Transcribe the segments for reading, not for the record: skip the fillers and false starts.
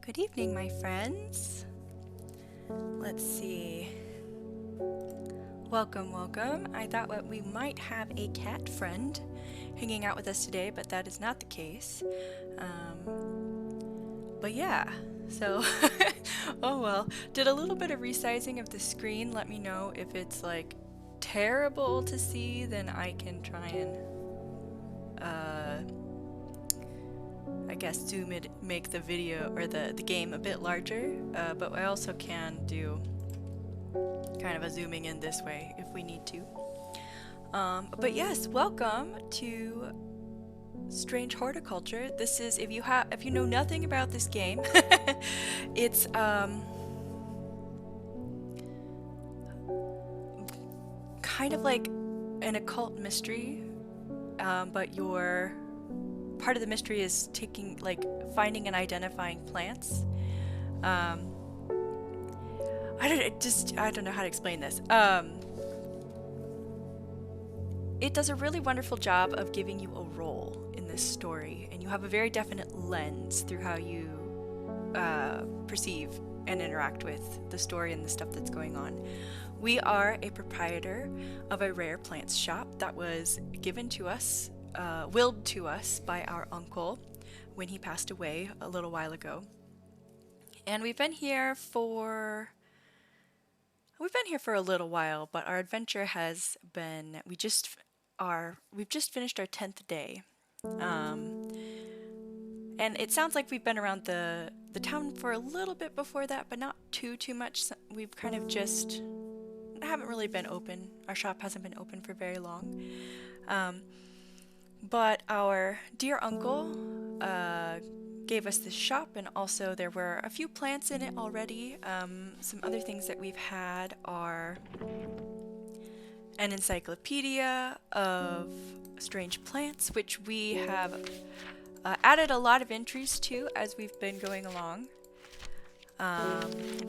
Good evening, my friends. Let's see. Welcome, welcome. I thought that we might have a cat friend hanging out with us today, but that is not the case. But yeah, so, oh well. Did a little bit of resizing of the screen. Let me know if it's like terrible to see, then I can try and, I guess zoom it, make the video or the game a bit larger, but I also can do kind of a zooming in this way if we need to. But yes, welcome to Strange Horticulture. This is, if you know nothing about this game, it's kind of like an occult mystery, but your part of the mystery is finding and identifying plants. I don't know how to explain this. It does a really wonderful job of giving you a role in this story, and you have a very definite lens through how you perceive and interact with the story and the stuff that's going on. We are a proprietor of a rare plants shop that was given to us, willed to us by our uncle when he passed away a little while ago. And we've been here for a little while, but our adventure has been, we've just finished our 10th day. And it sounds like we've been around the town for a little bit before that, but not too much. We've kind of just haven't really been open. Our shop hasn't been open for very long. But our dear uncle gave us this shop, and also there were a few plants in it already. Some other things that we've had are an encyclopedia of strange plants, which we have added a lot of entries to as we've been going along.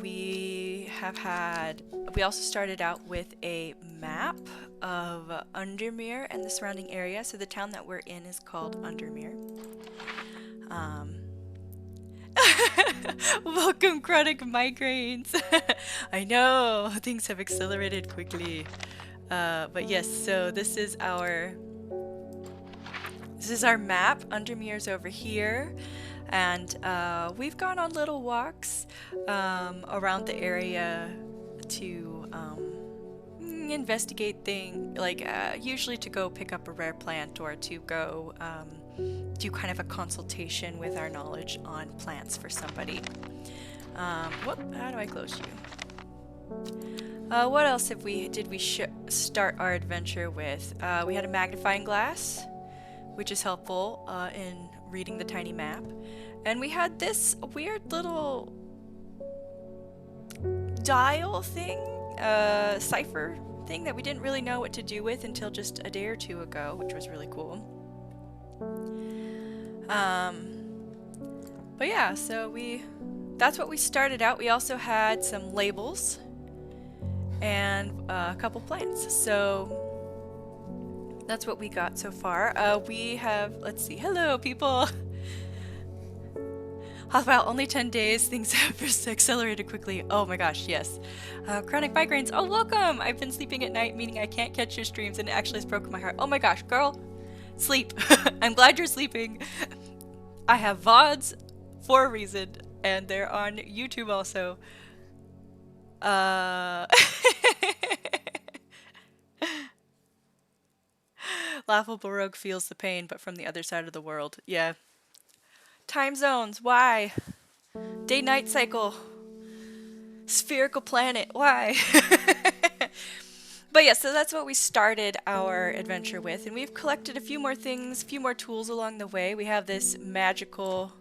We also started out with a map of Undermere and the surrounding area. So the town that we're in is called Undermere. Welcome, chronic migraines. I know, things have accelerated quickly. But yes, so this is our map. Undermere's over here. And we've gone on little walks around the area to investigate things, usually to go pick up a rare plant or to go do kind of a consultation with our knowledge on plants for somebody. How do I close you? What else did we start our adventure with? We had a magnifying glass, which is helpful in reading the tiny map. And we had this weird little dial thing, cipher thing that we didn't really know what to do with until just a day or two ago, which was really cool. But yeah, so that's what we started out. We also had some labels and a couple plants. So that's what we got so far. We have, let's see, hello people! Oh, wow, only 10 days, things have accelerated quickly. Oh my gosh, yes. Chronic migraines, oh welcome! I've been sleeping at night, meaning I can't catch your streams, and it actually has broken my heart. Oh my gosh, girl, sleep. I'm glad you're sleeping. I have VODs for a reason, and they're on YouTube also. Laughable Rogue feels the pain, but from the other side of the world. Yeah. Time zones, why? Day-night cycle. Spherical planet, why? But yeah, so that's what we started our adventure with, and we've collected a few more things, a few more tools along the way. We have this magical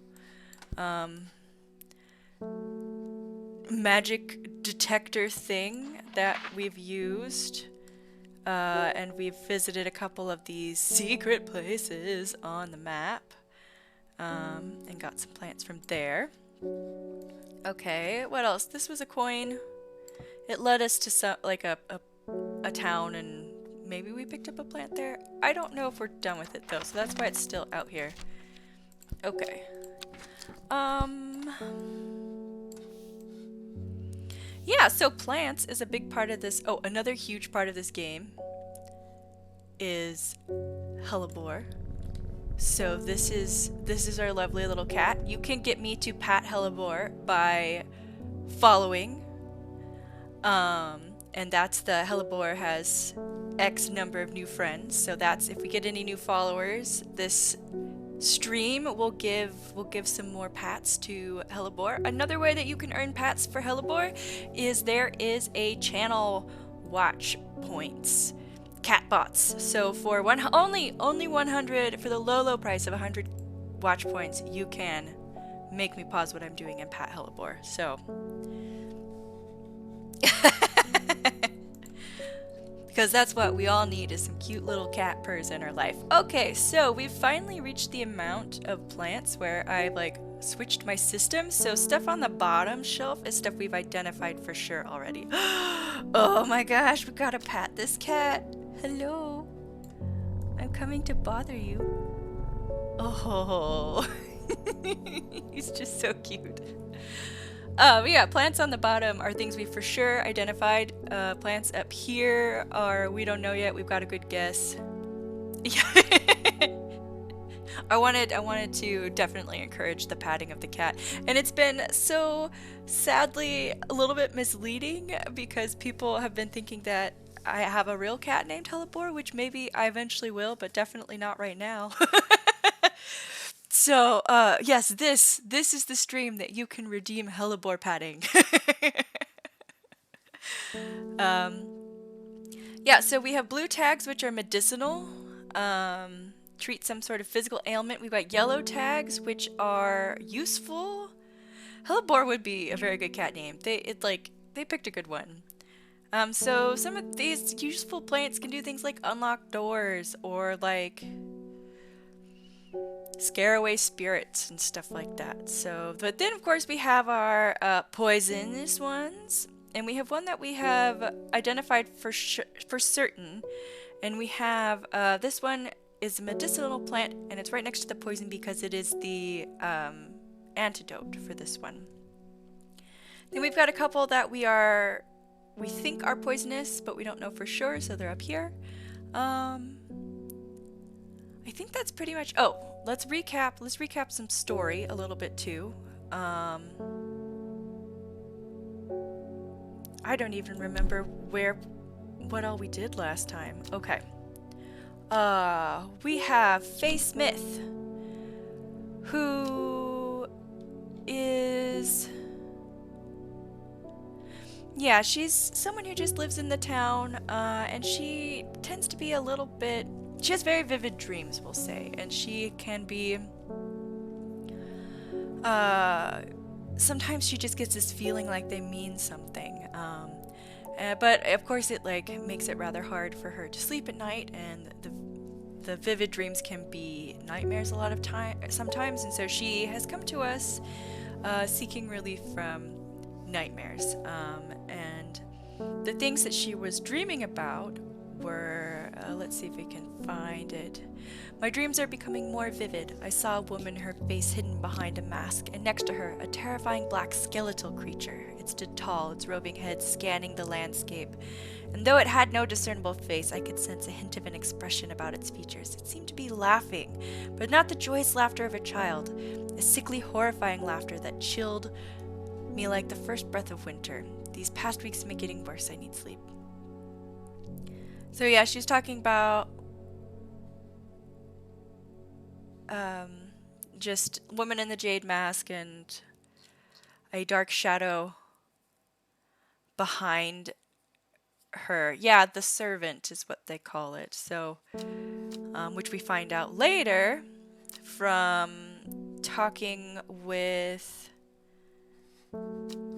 magic detector thing that we've used. And we've visited a couple of these secret places on the map, and got some plants from there. Okay, what else? This was a coin. It led us to a town, and maybe we picked up a plant there. I don't know if we're done with it though, so that's why it's still out here. Okay. Yeah, so plants is a big part of this. Oh, another huge part of this game is hellebore. So this is our lovely little cat. You can get me to pat hellebore by following. And that's the hellebore has X number of new friends. So that's if we get any new followers, this stream will give some more pats to hellebore. Another way that you can earn pats for hellebore is there is a channel watch points cat bots. So for only 100 for the low price of 100 watch points, you can make me pause what I'm doing and pat hellebore. So because that's what we all need is some cute little cat purrs in our life. Okay, so we've finally reached the amount of plants where I've like switched my system. So stuff on the bottom shelf is stuff we've identified for sure already. Oh my gosh, we gotta pat this cat. Hello. I'm coming to bother you. Oh, he's just so cute. Yeah, plants on the bottom are things we for sure identified. Plants up here are we don't know yet. We've got a good guess. I wanted to definitely encourage the patting of the cat, and it's been so sadly a little bit misleading because people have been thinking that I have a real cat named Hellebore, which maybe I eventually will, but definitely not right now. So, yes, this is the stream that you can redeem hellebore patting. Yeah, so we have blue tags, which are medicinal, treat some sort of physical ailment. We've got yellow tags, which are useful. Hellebore would be a very good cat name. They picked a good one. So some of these useful plants can do things like unlock doors or like scare away spirits and stuff like that. So, but then of course we have our poisonous ones, and we have one that we have identified for certain, and we have this one is a medicinal plant, and it's right next to the poison because it is the antidote for this one. Then we've got a couple that we think are poisonous, but we don't know for sure, so they're up here. I think that's pretty much. Oh, let's recap some story a little bit too. I don't even remember what all we did last time. Okay. We have Faye Smith, who is, yeah, she's someone who just lives in the town, and she tends to be a little bit. She has very vivid dreams, we'll say, and she can be, sometimes she just gets this feeling like they mean something, but of course it like makes it rather hard for her to sleep at night, and the vivid dreams can be nightmares a lot of sometimes, and so she has come to us, seeking relief from nightmares, and the things that she was dreaming about were, let's see if we can find it. My dreams are becoming more vivid. I saw a woman, her face hidden behind a mask, and next to her, a terrifying black skeletal creature. It stood tall, its roving head scanning the landscape. And though it had no discernible face, I could sense a hint of an expression about its features. It seemed to be laughing, but not the joyous laughter of a child. A sickly, horrifying laughter that chilled me like the first breath of winter. These past weeks have been getting worse. I need sleep. So yeah, she's talking about just woman in the jade mask and a dark shadow behind her. Yeah, the servant is what they call it. So, which we find out later from talking with.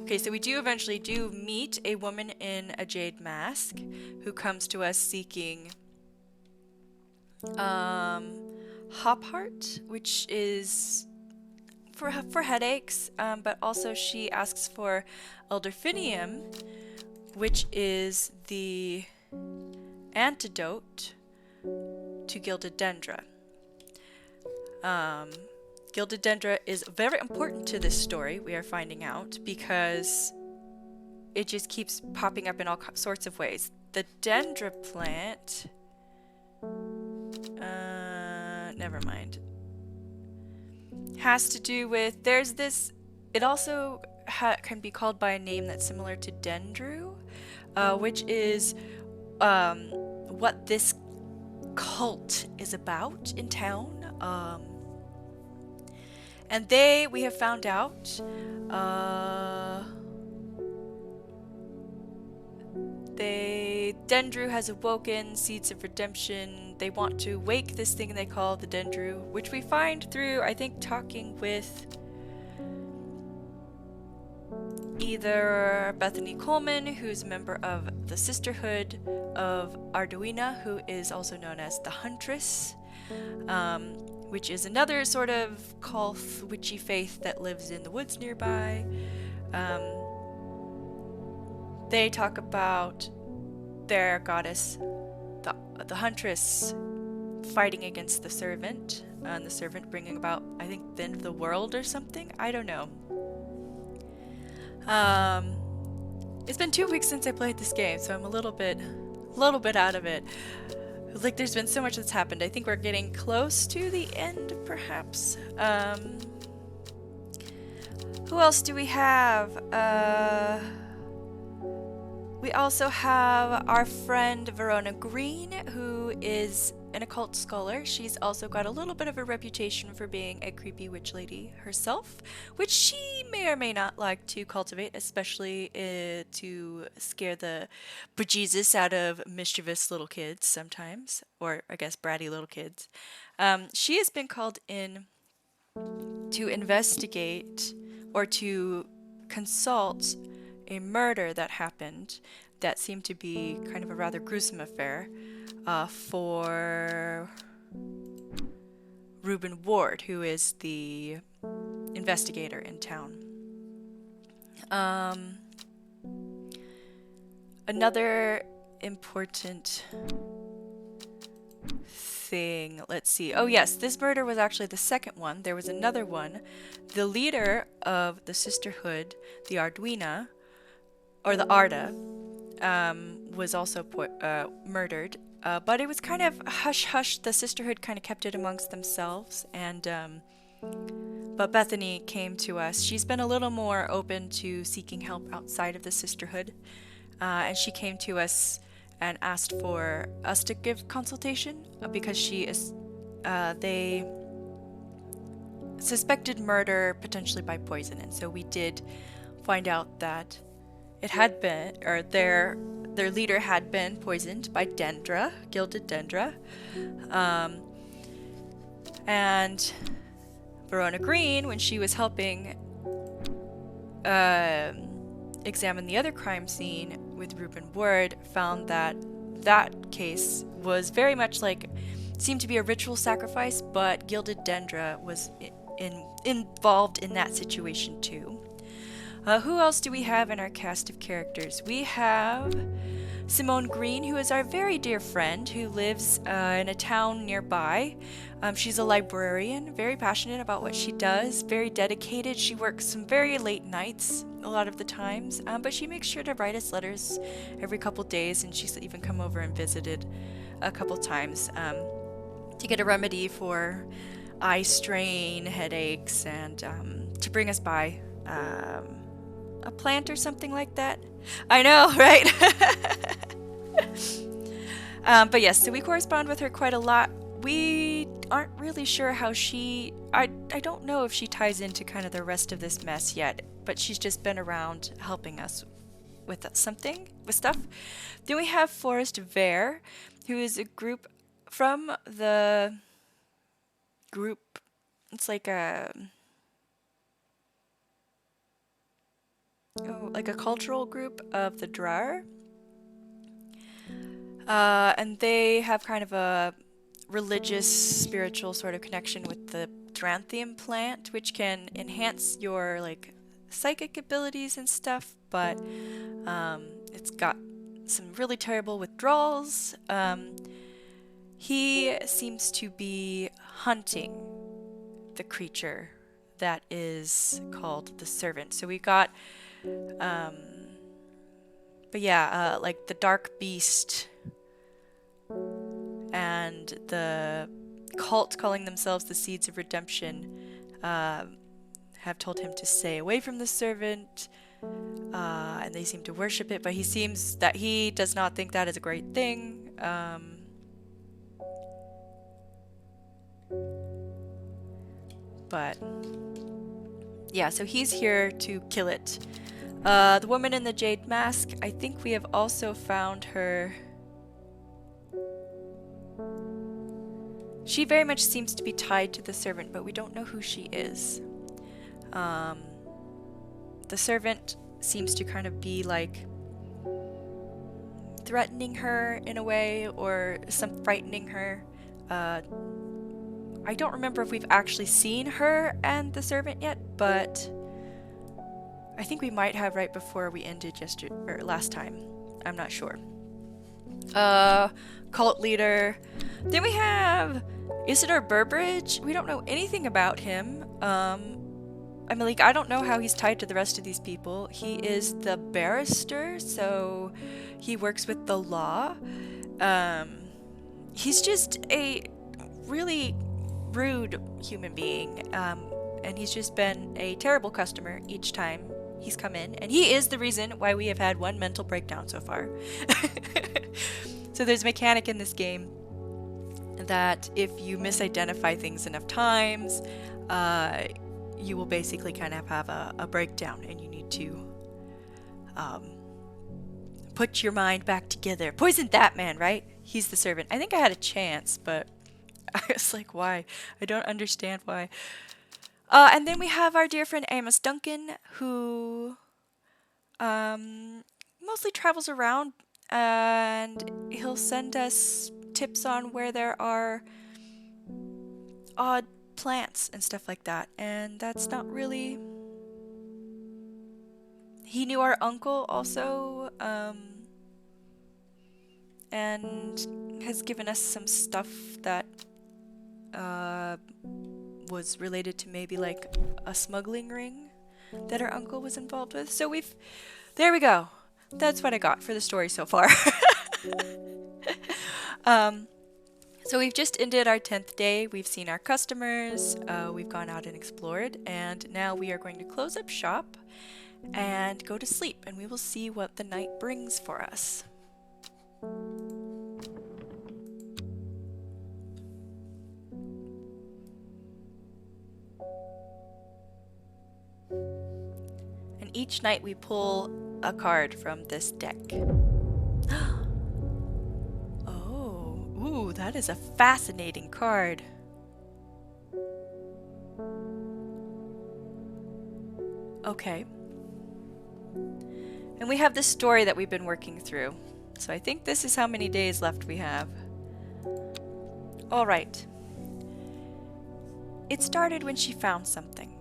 Okay, so we do eventually meet a woman in a jade mask who comes to us seeking hop heart, which is for headaches, but also she asks for elderfinium, which is the antidote to gilded dendra. Gilded dendra is very important to this story, we are finding out, because it just keeps popping up in all sorts of ways. The dendra plant, never mind, has to do with, there's this, it also can be called by a name that's similar to dendru, which is what this cult is about in town. And we have found out, Dendru has awoken, seeds of redemption. They want to wake this thing they call the Dendru, which we find through, I think, talking with either Bethany Coleman, who's a member of the Sisterhood of Arduina, who is also known as the Huntress, which is another sort of Kolth witchy faith that lives in the woods nearby. They talk about their goddess, the Huntress, fighting against the Servant, and the Servant bringing about, I think, the end of the world or something. I don't know. It's been 2 weeks since I played this game, so I'm a little bit out of it. Like, there's been so much that's happened. I think we're getting close to the end, perhaps. Who else do we have? We also have our friend Verona Green, who is an occult scholar. She's also got a little bit of a reputation for being a creepy witch lady herself, which she may or may not like to cultivate, especially to scare the bejesus out of mischievous little kids sometimes, or I guess bratty little kids. She has been called in to investigate or to consult a murder that happened that seemed to be kind of a rather gruesome affair for Reuben Ward, who is the investigator in town. Another important thing, let's see. Oh yes, this murder was actually the second one. There was another one. The leader of the Sisterhood, the Arduina, or the Arda, was also murdered. But it was kind of hush-hush. The Sisterhood kind of kept it amongst themselves. And but Bethany came to us. She's been a little more open to seeking help outside of the Sisterhood. And she came to us and asked for us to give consultation because they suspected murder potentially by poison. And so we did find out that it had been, or their leader had been poisoned by dendra, gilded dendra. And Verona Green, when she was helping examine the other crime scene with Reuben Ward, found that case was very much like, seemed to be a ritual sacrifice, but gilded dendra was involved in that situation too. Who else do we have in our cast of characters? We have Simone Green, who is our very dear friend who lives in a town nearby. She's a librarian, very passionate about what she does, very dedicated. She works some very late nights a lot of the times, but she makes sure to write us letters every couple days, and she's even come over and visited a couple times to get a remedy for eye strain, headaches, and to bring us by a plant or something like that. I know, right? But yes, so we correspond with her quite a lot. We aren't really sure how I don't know if she ties into kind of the rest of this mess yet, but she's just been around helping us with stuff. Then we have Forest Vare, who is a group from the group. It's like a cultural group of the Drar. And they have kind of a religious, spiritual sort of connection with the Dranthium plant, which can enhance your like psychic abilities and stuff, but it's got some really terrible withdrawals. He seems to be hunting the creature that is called the Servant. So we got But yeah, like the dark beast and the cult calling themselves the Seeds of Redemption have told him to stay away from the servant, and they seem to worship it, but he seems that he does not think that is a great thing. But yeah, so he's here to kill it. The woman in the jade mask, I think we have also found her. She very much seems to be tied to the servant, but we don't know who she is. The servant seems to kind of be like threatening her in a way, or some frightening her. I don't remember if we've actually seen her and the servant yet, but I think we might have right before we ended last time. I'm not sure. Cult leader. Then we have Isidore Burbridge. We don't know anything about him. I mean, like, I don't know how he's tied to the rest of these people. He is the barrister, so he works with the law. He's just a really rude human being, and he's just been a terrible customer each time he's come in, and he is the reason why we have had one mental breakdown so far. So there's a mechanic in this game that if you misidentify things enough times, you will basically kind of have a breakdown, and you need to put your mind back together. Poisoned that man, right? He's the servant. I think I had a chance, but I was like, why? I don't understand why. And then we have our dear friend Amos Duncan, who mostly travels around, and he'll send us tips on where there are odd plants and stuff like that. And that's not really... He knew our uncle also, and has given us some stuff that was related to maybe like a smuggling ring that our uncle was involved with. So there we go. That's what I got for the story so far. So we've just ended our 10th day. We've seen our customers, we've gone out and explored, and now we are going to close up shop and go to sleep, and we will see what the night brings for us. And each night we pull a card from this deck. Oh, ooh, that is a fascinating card. Okay. And we have this story that we've been working through. So I think this is how many days left we have. All right. It started when she found something.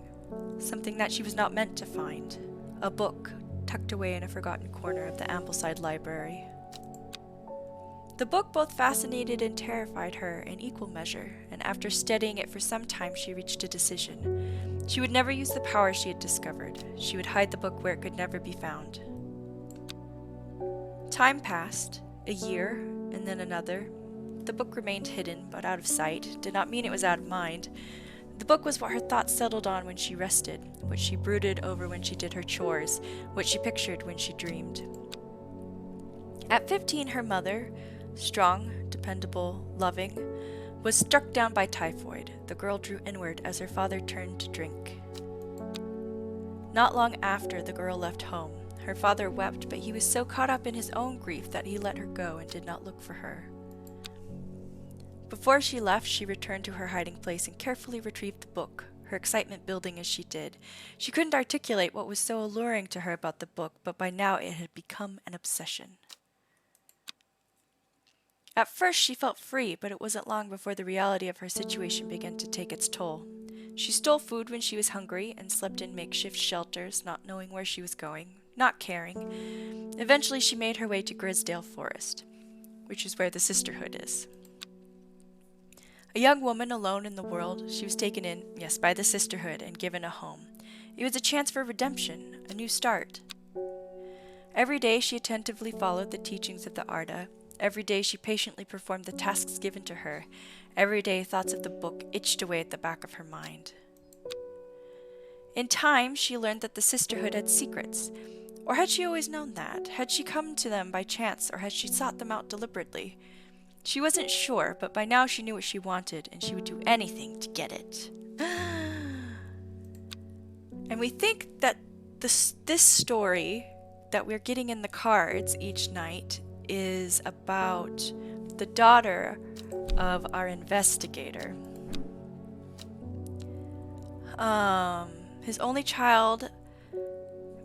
Something that she was not meant to find. A book tucked away in a forgotten corner of the Ambleside Library. The book both fascinated and terrified her in equal measure, and after studying it for some time she reached a decision. She would never use the power she had discovered. She would hide the book where it could never be found. Time passed, a year, and then another. The book remained hidden, but out of sight. Did not mean it was out of mind. The book was what her thoughts settled on when she rested, what she brooded over when she did her chores, what she pictured when she dreamed. At 15, her mother, strong, dependable, loving, was struck down by typhoid. The girl drew inward as her father turned to drink. Not long after, the girl left home. Her father wept, but he was so caught up in his own grief that he let her go and did not look for her. Before she left, she returned to her hiding place and carefully retrieved the book, her excitement building as she did. She couldn't articulate what was so alluring to her about the book, but by now it had become an obsession. At first she felt free, but it wasn't long before the reality of her situation began to take its toll. She stole food when she was hungry and slept in makeshift shelters, not knowing where she was going, not caring. Eventually she made her way to Grisdale Forest, which is where the sisterhood is. A young woman alone in the world, she was taken in, yes, by the sisterhood and given a home. It was a chance for redemption, a new start. Every day she attentively followed the teachings of the Arda. Every day she patiently performed the tasks given to her. Every day thoughts of the book itched away at the back of her mind. In time, she learned that the sisterhood had secrets. Or had she always known that? Had she come to them by chance, or had she sought them out deliberately? She wasn't sure, but by now she knew what she wanted, and she would do anything to get it. And we think that this story that we're getting in the cards each night is about the daughter of our investigator. His only child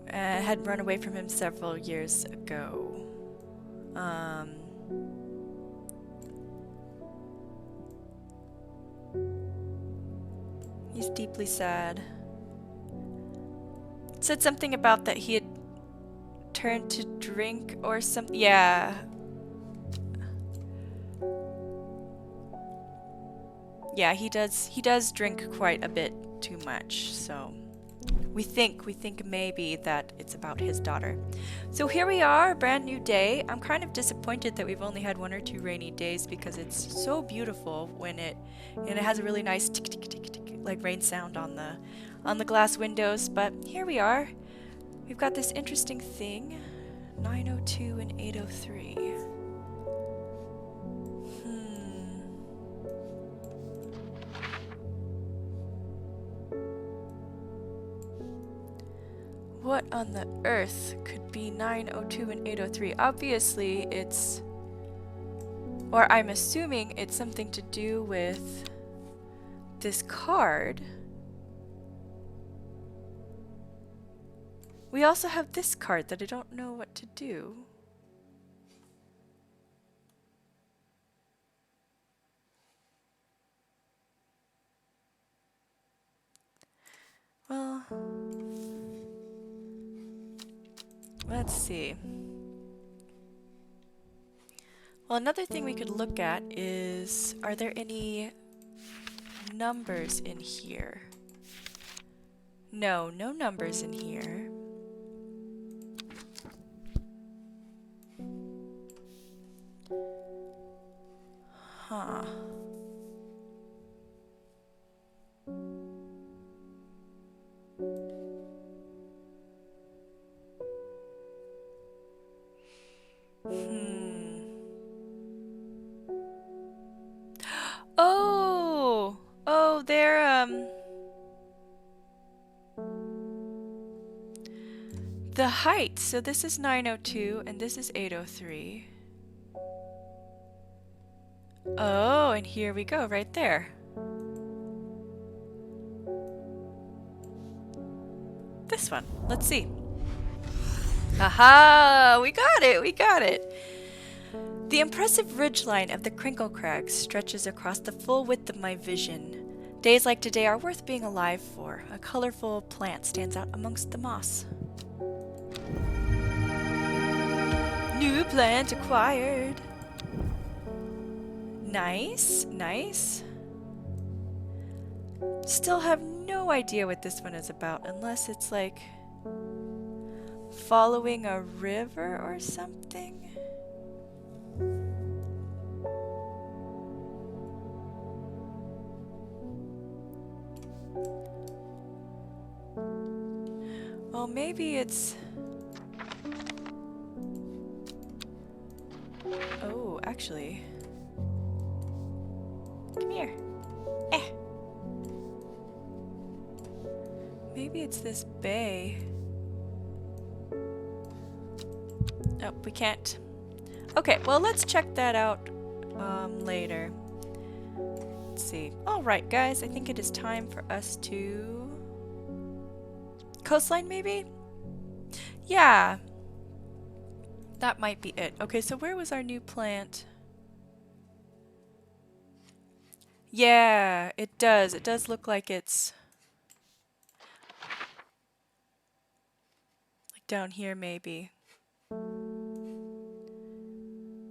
had run away from him several years ago. He's deeply sad. It said something about that he had turned to drink or something. Yeah. Yeah, he does drink quite a bit too much, so we think maybe that it's about his daughter. So here we are, a brand new day. I'm kind of disappointed that we've only had 1 or 2 rainy days because it's so beautiful when it has a really nice tick tick tick tick like rain sound on the glass windows, but here we are. We've got this interesting thing, 902 and 803. What on the earth could be 902 and 803? Obviously, it's... Or I'm assuming it's something to do with this card. We also have this card that I don't know what to do. Well... Let's see. Well, another thing we could look at is, are there any numbers in here? No, no numbers in here. Huh. Oh, they're, the height. So this is 902 and this is 803. Oh, and here we go, right there. This one. Let's see. Aha! We got it! We got it! The impressive ridgeline of the Crinkle Crags stretches across the full width of my vision. Days like today are worth being alive for. A colorful plant stands out amongst the moss. New plant acquired. Nice, nice. Still have no idea what this one is about, unless it's like following a river or something. Well, maybe it's... Oh, actually... Come here. Maybe it's this bay. Oh, we can't. Okay, well, let's check that out later. Let's see. Alright, guys, I think it is time for us to... Coastline, maybe? Yeah. That might be it. Okay, so where was our new plant? Yeah, it does. It does look like it's... like down here, maybe.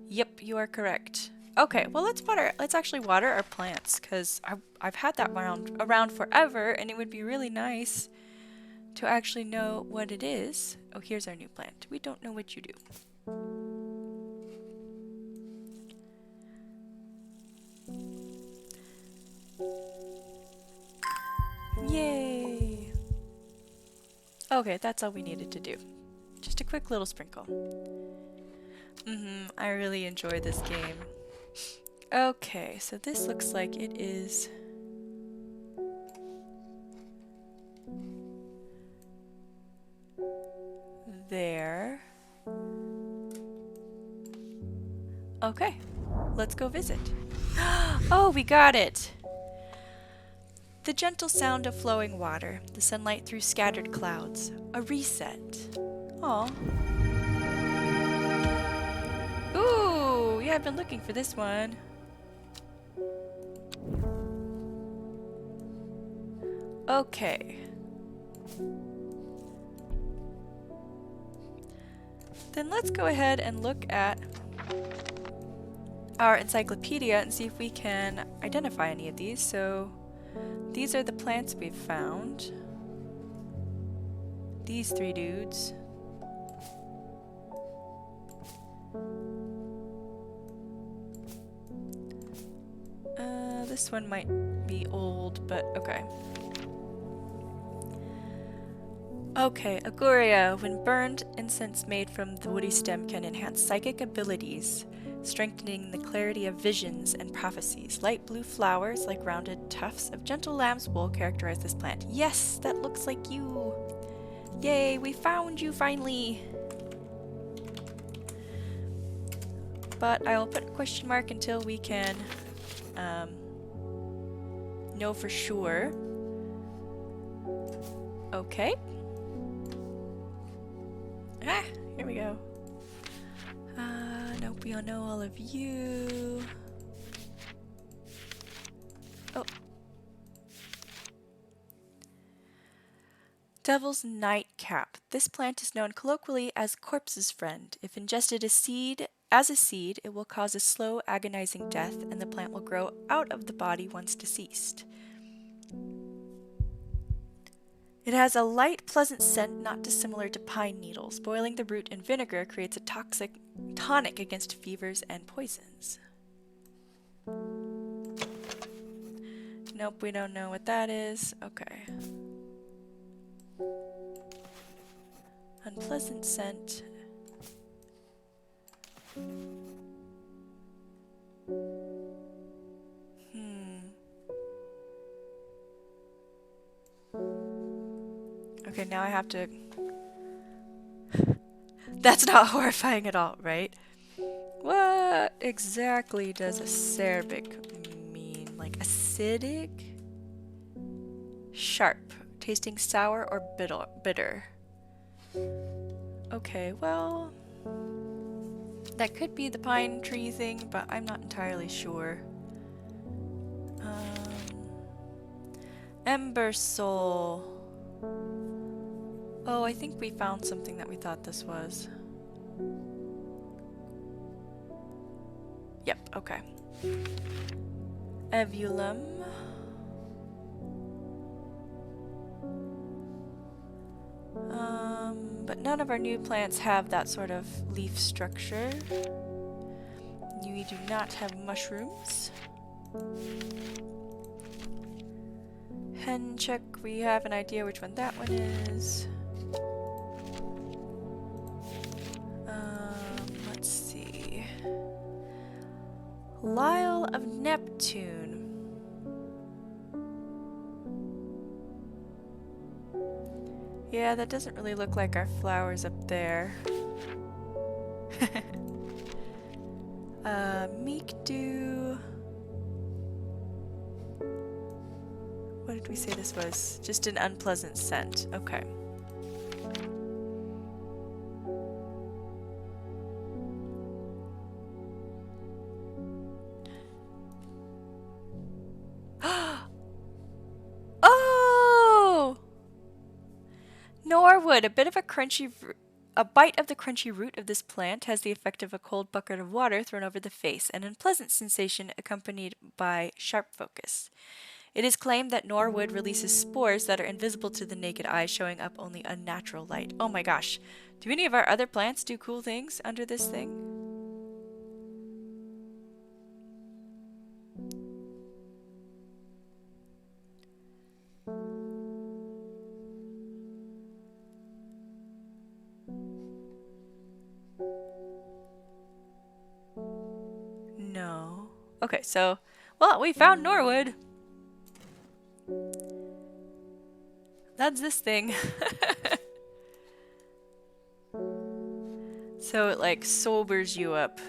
Yep, you are correct. Okay, well, let's actually water our plants, because I've had that around forever, and it would be really nice to actually know what it is. Oh, here's our new plant. We don't know what you do. Yay! Okay, that's all we needed to do. Just a quick little sprinkle. I really enjoy this game. Okay, so this looks like it is... there. Okay, let's go visit. Oh, we got it! The gentle sound of flowing water, the sunlight through scattered clouds. A reset. Aw. Ooh, yeah, I've been looking for this one. Okay. Then let's go ahead and look at our encyclopedia and see if we can identify any of these. So these are the plants we've found. These three dudes. This one might be old, but okay. Okay, Aguria. When burned, incense made from the woody stem can enhance psychic abilities, strengthening the clarity of visions and prophecies. Light blue flowers, like rounded tufts of gentle lamb's wool, characterize this plant. Yes, that looks like you! Yay, we found you finally! But I will put a question mark until we can know for sure. Okay. Ah, here we go. Nope, we all know all of you. Oh. Devil's Nightcap. This plant is known colloquially as corpse's friend. If ingested as a seed, it will cause a slow, agonizing death, and the plant will grow out of the body once deceased. It has a light, pleasant scent not dissimilar to pine needles. Boiling the root in vinegar creates a tonic against fevers and poisons. Nope, we don't know what that is. Okay. Unpleasant scent. Okay, now I have to... That's not horrifying at all, right? What exactly does acerbic mean? Like acidic? Sharp. Tasting sour or bitter. Okay, well... that could be the pine tree thing, but I'm not entirely sure. Ember Soul. Oh, I think we found something that we thought this was. Yep, okay. Evulum. But none of our new plants have that sort of leaf structure. We do not have mushrooms. Henchuck, we have an idea which one that one is. Let's see. Lyle of Neptune. Yeah, that doesn't really look like our flowers up there. Meek Dew. What did we say this was? Just an unpleasant scent. Okay. Oh! Norwood, a bite of the crunchy root of this plant has the effect of a cold bucket of water thrown over the face, an unpleasant sensation accompanied by sharp focus. It is claimed that Norwood releases spores that are invisible to the naked eye, showing up only unnatural light. Oh my gosh. Do any of our other plants do cool things under this thing? No. Okay, so, well, we found Norwood. That's this thing. So it like sobers you up.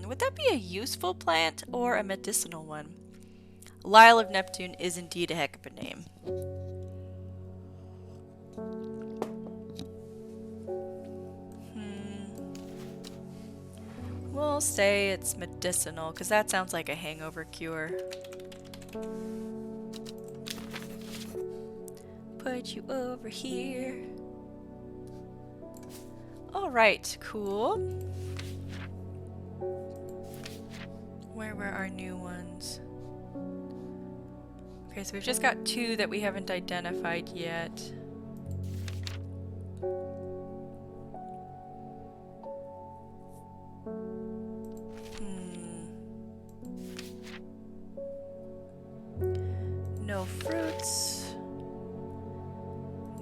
Would that be a useful plant or a medicinal one? Lyle of Neptune is indeed a heck of a name. We'll say it's medicinal, because that sounds like a hangover cure. Put you over here. Alright, cool. Where were our new ones? Okay, so we've just got 2 that we haven't identified yet. No fruits.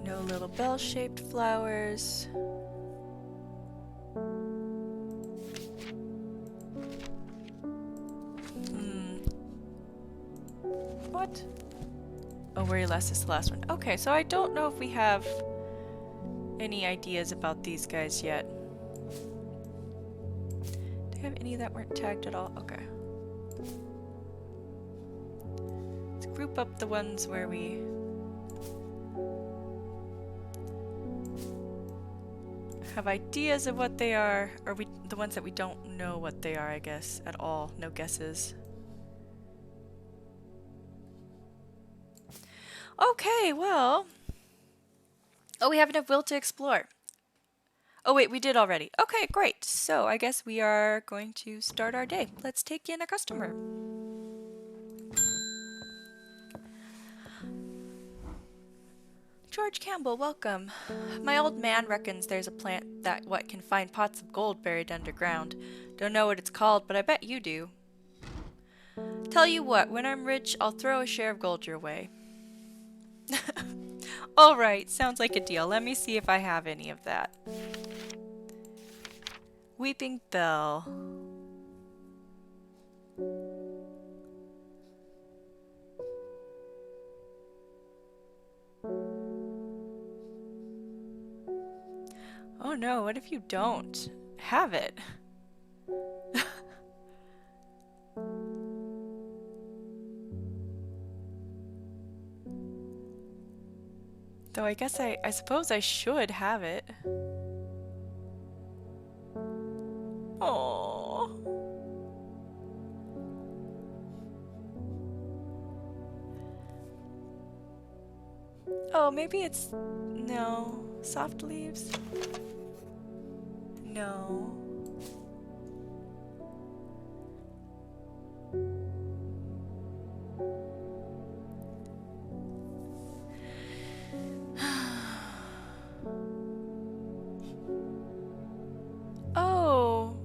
No little bell-shaped flowers. What? Oh, worry less is the last one. Okay, so I don't know if we have any ideas about these guys yet. Do you have any that weren't tagged at all? Okay. Let's group up the ones where we have ideas of what they are, or the ones that we don't know what they are, I guess, at all. No guesses. Okay, well. Oh, we have enough will to explore. Oh wait, we did already. Okay, great. So I guess we are going to start our day. Let's take in a customer. George Campbell, welcome. My old man reckons there's a plant that can find pots of gold buried underground. Don't know what it's called, but I bet you do. Tell you what, when I'm rich, I'll throw a share of gold your way. Alright, sounds like a deal. Let me see if I have any of that. Weeping Bell. Oh no, what if you don't have it? Though I guess I suppose I should have it. Oh. Oh, maybe it's no. Soft leaves? No. Oh.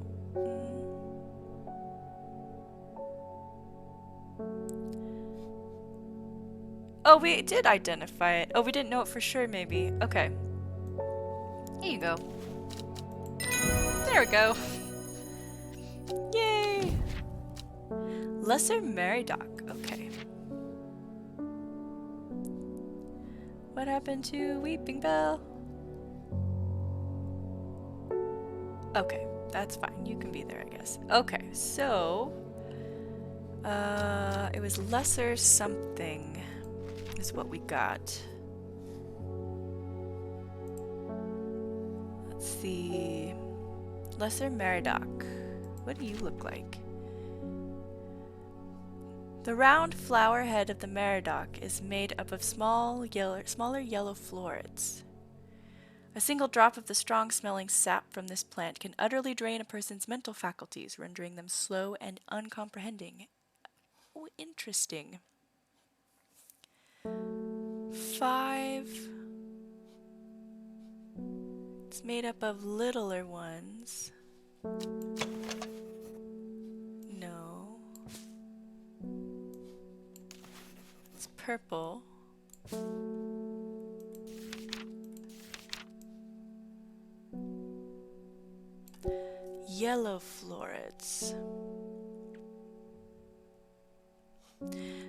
Oh, we did identify it. Oh, we didn't know it for sure, maybe. Okay. Here you go. There we go. Yay! Lesser Meridoc. Okay. What happened to Weeping Bell? Okay, that's fine. You can be there, I guess. Okay, so it was lesser something is what we got. Let's see. Lesser Meridoc. What do you look like? The round flower head of the Meridoc is made up of smaller yellow florets. A single drop of the strong-smelling sap from this plant can utterly drain a person's mental faculties, rendering them slow and uncomprehending. Oh, interesting. 5. It's made up of littler ones. No. It's purple. Yellow florets.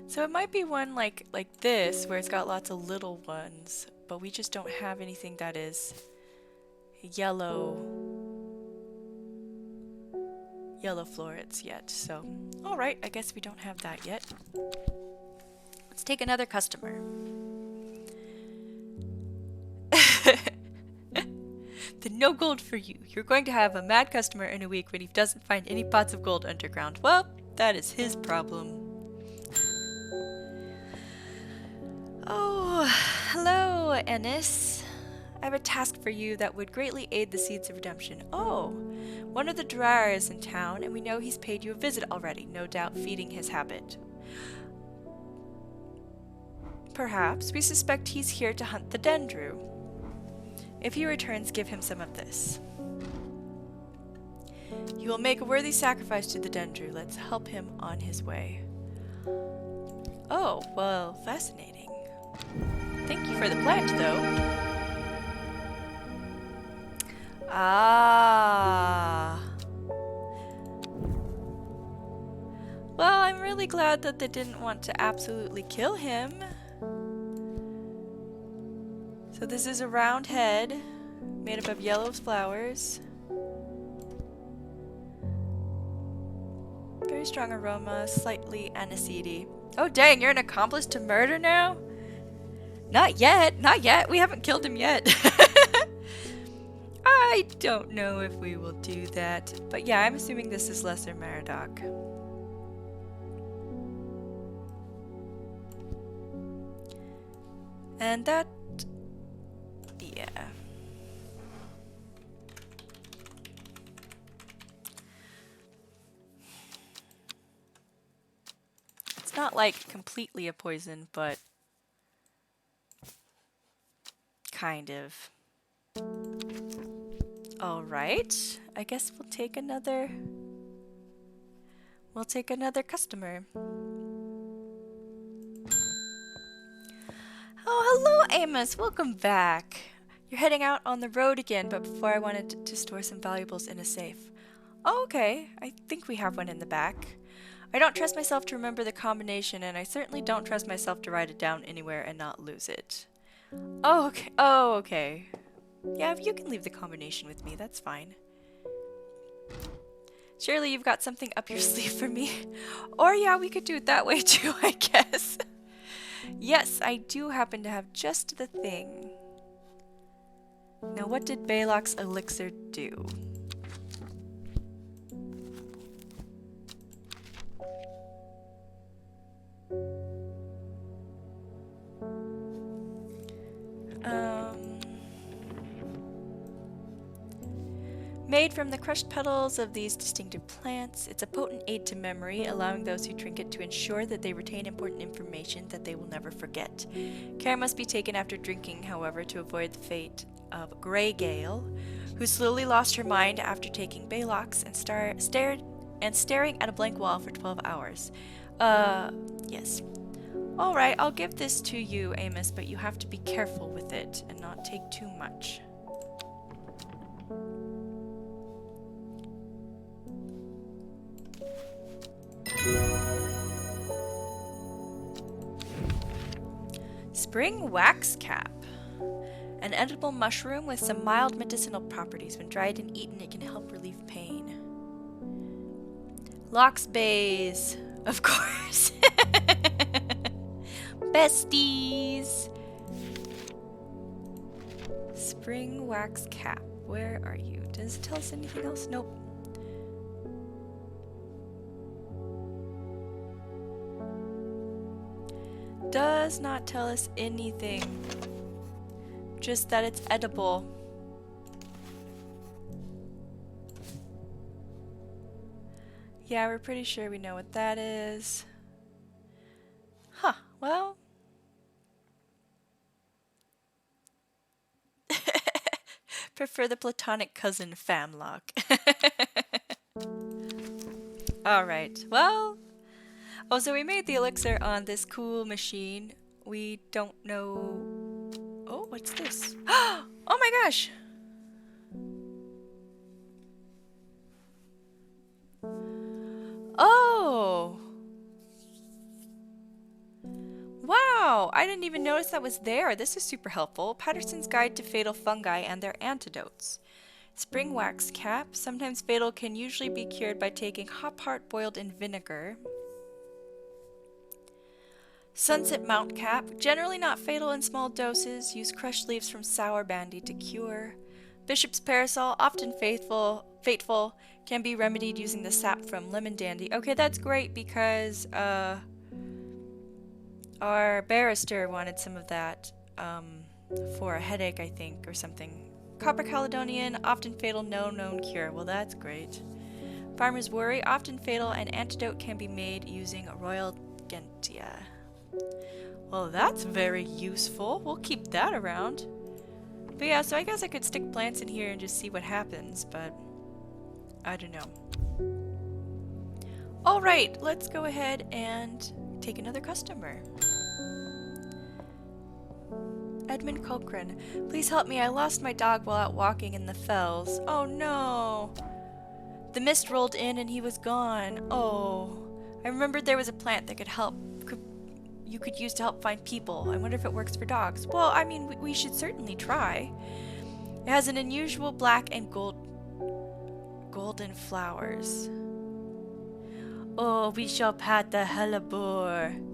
So it might be one like this, where it's got lots of little ones, but we just don't have anything that is yellow florets yet. So, all right, I guess we don't have that yet. Let's take another customer. Then no gold for you. You're going to have a mad customer in a week when he doesn't find any pots of gold underground. Well, that is his problem. Oh, hello, Ennis. I have a task for you that would greatly aid the seeds of redemption. Oh, one of the Drar is in town, and we know he's paid you a visit already, no doubt feeding his habit. Perhaps we suspect he's here to hunt the Dendru. If he returns, give him some of this. You will make a worthy sacrifice to the Dendru. Let's help him on his way. Oh, well, fascinating. Thank you for the plant, though. Ah. Well, I'm really glad that they didn't want to absolutely kill him. So this is a round head made up of yellow flowers. Very strong aroma, slightly aniseedy. Oh dang, you're an accomplice to murder now? Not yet, not yet. We haven't killed him yet. I don't know if we will do that. But yeah, I'm assuming this is Lesser Meriadoc. And that... yeah. It's not like completely a poison, but kind of. Alright, I guess we'll take another customer. Oh, hello Amos, welcome back. You're heading out on the road again, but before I wanted to store some valuables in a safe. Oh, okay, I think we have one in the back. I don't trust myself to remember the combination, and I certainly don't trust myself to write it down anywhere and not lose it. Oh, okay. Oh, okay. Yeah, you can leave the combination with me, that's fine. Surely you've got something up your sleeve for me. Or yeah, we could do it that way too, I guess. Yes, I do happen to have just the thing. Now what did Balok's elixir do? Made from the crushed petals of these distinctive plants, it's a potent aid to memory, allowing those who drink it to ensure that they retain important information that they will never forget. Care must be taken after drinking, however, to avoid the fate of Grey Gale, who slowly lost her mind after taking Balok's and staring at a blank wall for 12 hours. Yes. Alright, I'll give this to you, Amos, but you have to be careful with it and not take too much. Spring wax cap. An edible mushroom with some mild medicinal properties. When dried and eaten, it can help relieve pain. Lox Bays, of course. Besties. Spring wax cap. Where are you? Does it tell us anything else? Nope. Does not tell us anything. Just that it's edible. Yeah, we're pretty sure we know what that is. Huh, well. Prefer the platonic cousin famlock. Alright, well. Oh, so we made the elixir on this cool machine. We don't know. Oh, what's this? Oh my gosh! Oh! Wow! I didn't even notice that was there. This is super helpful. Patterson's Guide to Fatal Fungi and Their Antidotes. Spring wax cap. Sometimes fatal can usually be cured by taking hop heart boiled in vinegar. Sunset mount cap. Generally not fatal in small doses. Use crushed leaves from sour bandy to cure. Bishop's parasol. Often fateful. Can be remedied using the sap from lemon dandy. Okay, that's great because our barrister wanted some of that for a headache, I think, or something. Copper Caledonian, often fatal, no known cure. Well, that's great. Farmer's worry, often fatal, and antidote can be made using Royal Gentia. Well, that's very useful. We'll keep that around. But yeah, so I guess I could stick plants in here and just see what happens, but I don't know. Alright, let's go ahead and take another customer. Edmund Cochran. Please help me. I lost my dog while out walking in the fells. Oh no. The mist rolled in and he was gone. Oh. I remembered there was a plant that you could use to help find people. I wonder if it works for dogs. Well, I mean, we should certainly try. It has an unusual black and golden flowers. Oh, we shall pat the hellebore.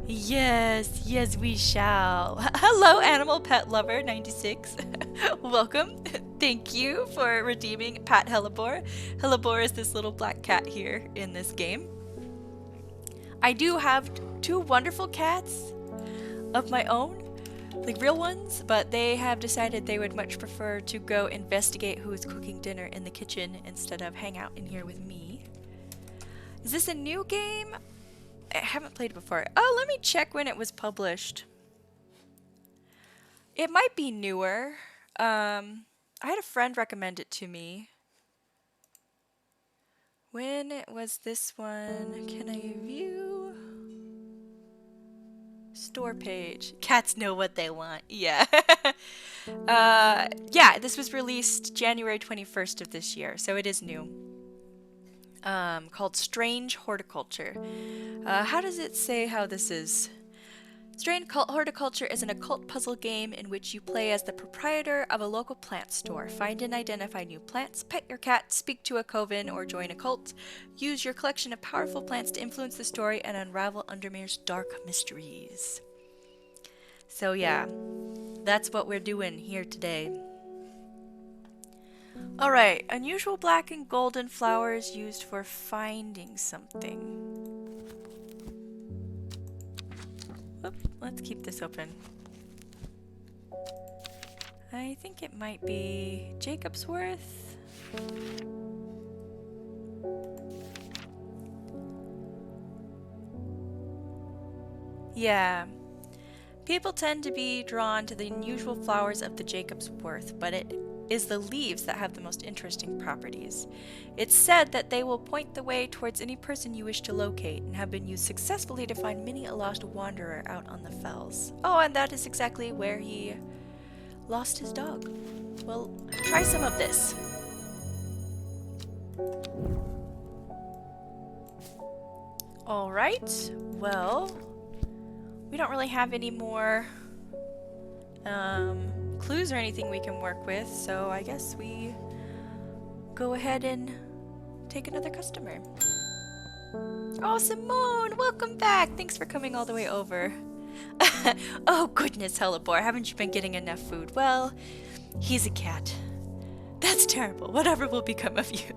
Yes, we shall. Hello, animal pet lover 96. Welcome. Thank you for redeeming Pat Hellebore. Hellebore is this little black cat here in this game. I do have two wonderful cats of my own, like real ones, but they have decided they would much prefer to go investigate who is cooking dinner in the kitchen instead of hang out in here with me. Is this a new game? I haven't played it before. Oh, let me check when it was published. It might be newer. I had a friend recommend it to me. When was this one? Can I view? Store page. Cats know what they want. Yeah. Yeah, this was released January 21st of this year, so it is new. Called Strange Horticulture. How does it say how this is? Strange Horticulture is an occult puzzle game in which you play as the proprietor of a local plant store. Find and identify new plants, pet your cat, speak to a coven, or join a cult. Use your collection of powerful plants to influence the story and unravel Undermere's dark mysteries. So yeah, that's what we're doing here today. Alright, unusual black and golden flowers used for finding something. Oop, let's keep this open. I think it might be Jacob's Worth. Yeah. People tend to be drawn to the unusual flowers of the Jacob's Worth, but it is the leaves that have the most interesting properties. It's said that they will point the way towards any person you wish to locate and have been used successfully to find many a lost wanderer out on the fells. Oh, and that is exactly where he lost his dog. Well, try some of this. Alright, well, we don't really have any more clues or anything we can work with, so I guess we go ahead and take another customer. Oh, Simone, welcome back. Thanks for coming all the way over. Oh, goodness, Hellebore, haven't you been getting enough food? Well, he's a cat. That's terrible. Whatever will become of you?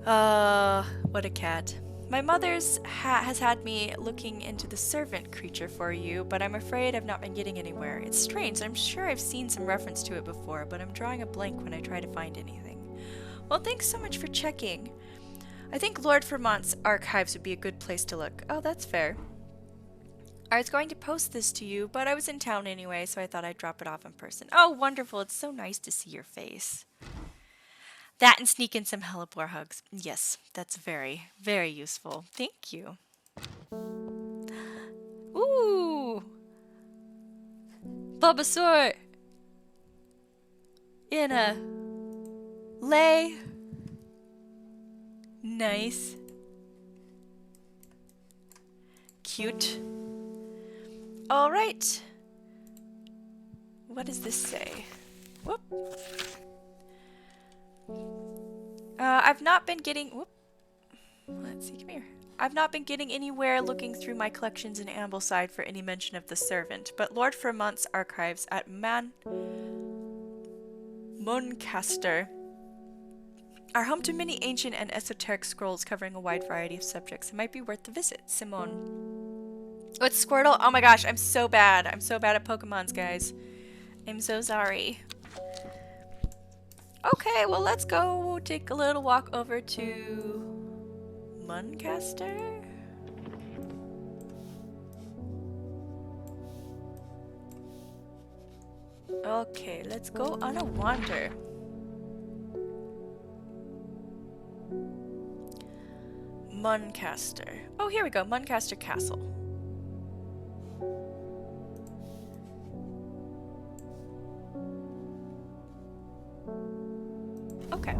What a cat. My mother's has had me looking into the servant creature for you, but I'm afraid I've not been getting anywhere. It's strange. I'm sure I've seen some reference to it before, but I'm drawing a blank when I try to find anything. Well, thanks so much for checking. I think Lord Vermont's archives would be a good place to look. Oh, that's fair. I was going to post this to you, but I was in town anyway, so I thought I'd drop it off in person. Oh, wonderful. It's so nice to see your face. That and sneak in some hellebore hugs. Yes, that's very, very useful. Thank you. Ooh! Bulbasaur! In a lay. Nice. Cute. Alright. What does this say? Whoop. I've not been getting... Whoop. Let's see, come here. I've not been getting anywhere looking through my collections in Ambleside for any mention of the servant, but Lord Vermont's archives at Muncaster are home to many ancient and esoteric scrolls covering a wide variety of subjects. It might be worth the visit. Simone. Oh, it's Squirtle? Oh my gosh, I'm so bad. I'm so bad at Pokemons, guys. I'm so sorry. Okay, well, let's go take a little walk over to Muncaster. Okay, let's go on a wander. Muncaster. Oh, here we go. Muncaster Castle. Okay.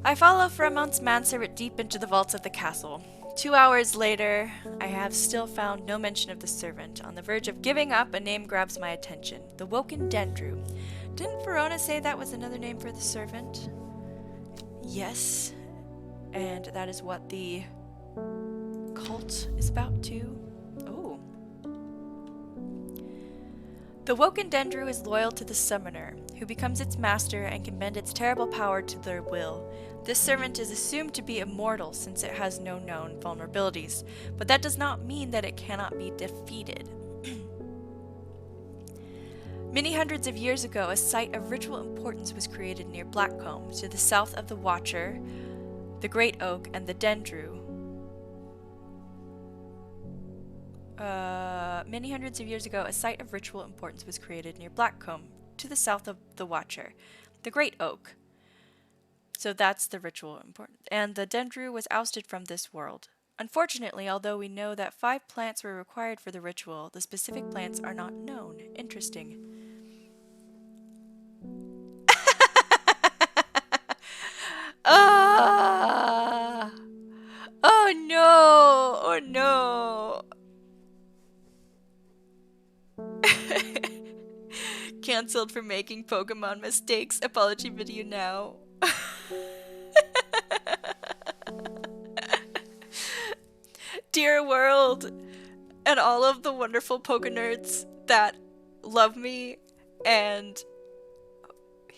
I follow Fremont's manservant deep into the vaults of the castle. 2 hours later, I have still found no mention of the servant. On the verge of giving up, a name grabs my attention. The Woken Dendru. Didn't Verona say that was another name for the servant? Yes. And that is what the cult is about too. Oh. The Woken Dendru is loyal to the summoner, who becomes its master and can bend its terrible power to their will. This servant is assumed to be immortal since it has no known vulnerabilities, but that does not mean that it cannot be defeated. Many hundreds of years ago, a site of ritual importance was created near Blackcomb, to the south of the Watcher, the Great Oak, and the Dendru. Many hundreds of years ago, a site of ritual importance was created near Blackcomb, to the south of the Watcher, the Great Oak. So that's the ritual important. And the Dendru was ousted from this world. Unfortunately, although we know that 5 plants were required for the ritual, the specific plants are not known. Interesting. Ah! Oh no! Oh no! Cancelled for making Pokemon mistakes. Apology video now. Dear world, and all of the wonderful Pokenerds that love me and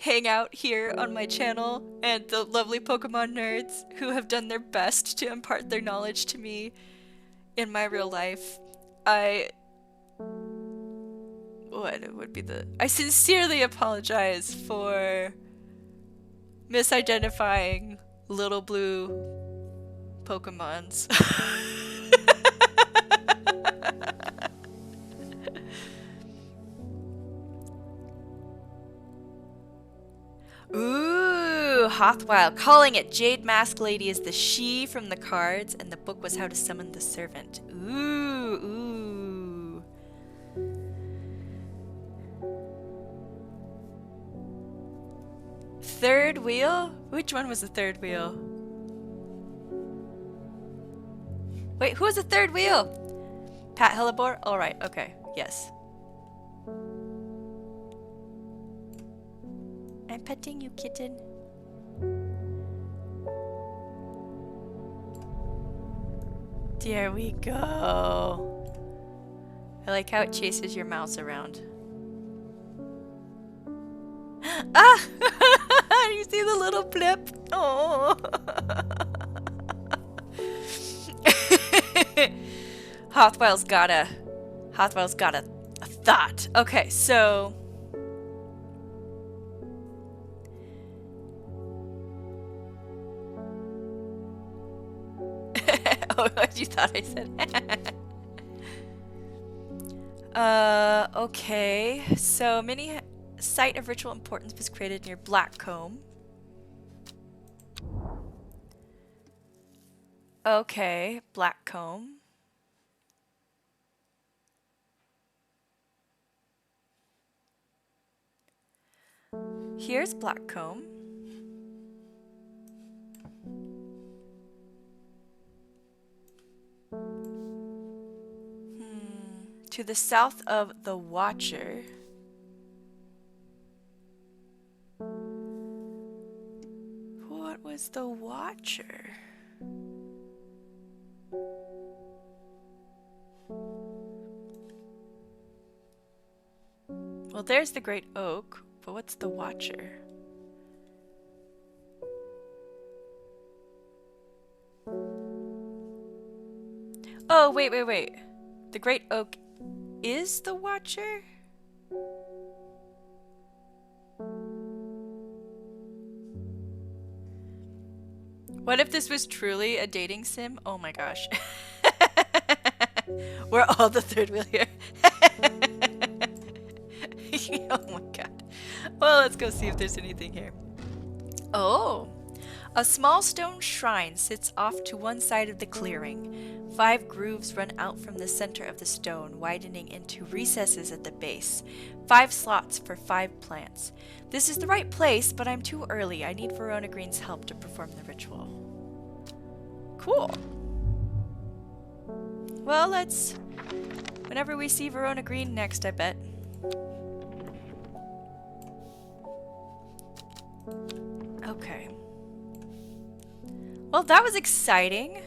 hang out here on my channel, and the lovely Pokemon nerds who have done their best to impart their knowledge to me in my real life. I sincerely apologize for misidentifying little blue Pokemons. Ooh, Hothwild. Calling it Jade Mask Lady is the she from the cards, and the book was how to summon the servant. Ooh, ooh. Third wheel? Which one was the third wheel? Wait, who was the third wheel? Pat Hellebore? Alright, okay, yes. I'm petting you, kitten. There we go. I like how it chases your mouse around. Ah! You see the little blip? Oh. Hothwell's got a thought. Okay, so oh, what you thought I said? Okay. So mini site of ritual importance was created near Blackcomb. Okay, Blackcomb. Here's Blackcomb. To the south of the Watcher. What was the Watcher? Well, there's the Great Oak, but what's the Watcher? Oh, wait. The Great Oak is the Watcher? What if this was truly a dating sim? Oh my gosh. We're all the third wheel here. Oh my god. Well, let's go see if there's anything here. Oh. A small stone shrine sits off to one side of the clearing. 5 grooves run out from the center of the stone, widening into recesses at the base. 5 slots for 5 plants. This is the right place, but I'm too early. I need Verona Green's help to perform the ritual. Cool. Well, let's... Whenever we see Verona Green next, I bet. Okay. Well, that was exciting.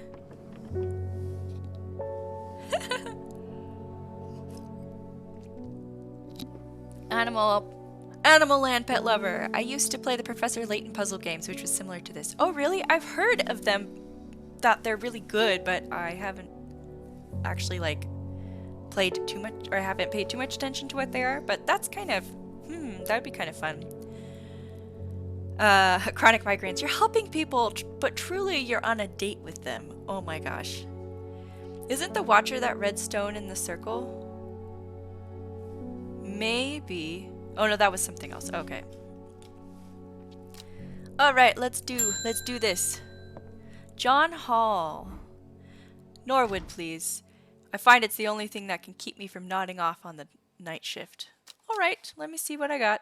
Animal Land Pet Lover. I used to play the Professor Layton puzzle games, which was similar to this. Oh, really? I've heard of them, that they're really good, but I haven't actually, like, played too much, or I haven't paid too much attention to what they are, but that's kind of, that'd be kind of fun. Chronic migraines. You're helping people, but truly you're on a date with them. Oh my gosh. Isn't the Watcher that red stone in the circle? Maybe. Oh no, that was something else. Okay. Alright, let's do this. John Hall. Norwood, please. I find it's the only thing that can keep me from nodding off on the night shift. Alright, let me see what I got.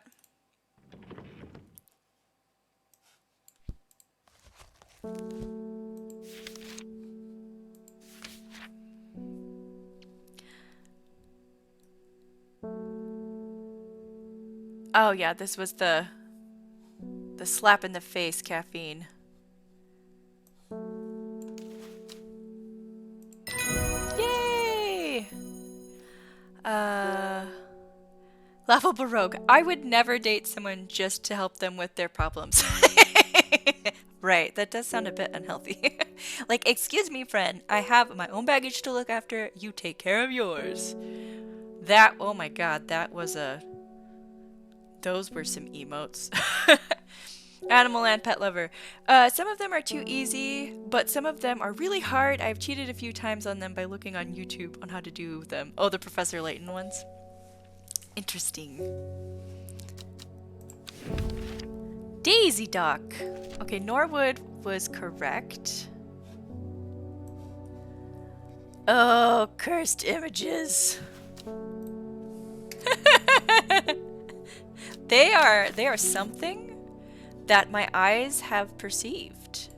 Oh yeah, this was the slap in the face caffeine. Yay! Laughable Rogue. I would never date someone just to help them with their problems. Right, that does sound a bit unhealthy. Like, excuse me, friend, I have my own baggage to look after. You take care of yours. That, oh my god, that was a... Those were some emotes. Animal and Pet Lover. Some of them are too easy, but some of them are really hard. I've cheated a few times on them by looking on YouTube on how to do them. Oh, the Professor Layton ones. Interesting. Daisy Duck. Okay, Norwood was correct. Oh, cursed images. They are something that my eyes have perceived.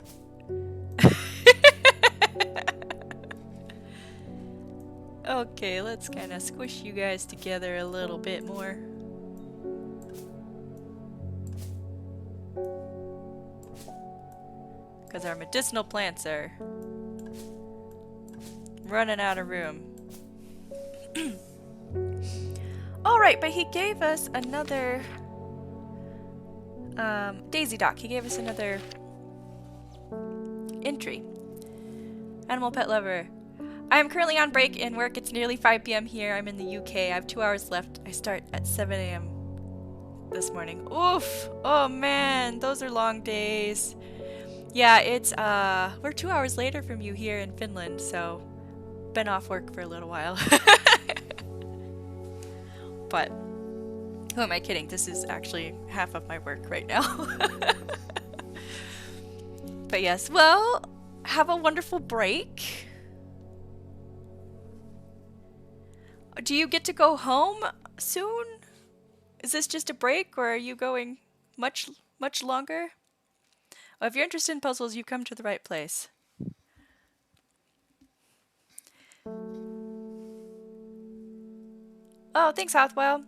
Okay, let's kind of squish you guys together a little bit more. Because our medicinal plants are running out of room. Alright, but he gave us another... Daisy Doc, he gave us another entry. Animal Pet Lover. I'm currently on break in work. It's nearly 5 p.m. here. I'm in the UK. I have 2 hours left. I start at 7 a.m. this morning. Oof! Oh man, those are long days. Yeah, it's we're 2 hours later from you here in Finland, so been off work for a little while. But who am I kidding? This is actually half of my work right now. But yes, well, have a wonderful break. Do you get to go home soon? Is this just a break, or are you going much longer? Well, if you're interested in puzzles, you've come to the right place. Oh, thanks, Hathwell.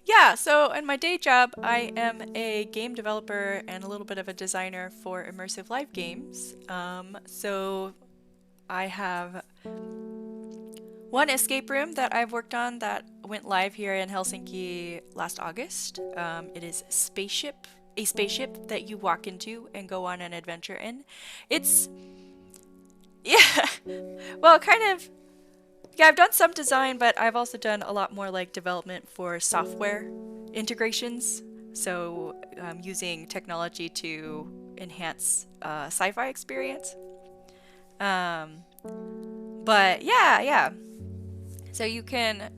Yeah, so in my day job, I am a game developer and a little bit of a designer for immersive live games. So I have one escape room that I've worked on that went live here in Helsinki last August. It is a spaceship that you walk into and go on an adventure in. It's, yeah, well, kind of, yeah, I've done some design, but I've also done a lot more like development for software integrations. So using technology to enhance sci-fi experience. But yeah. So you can,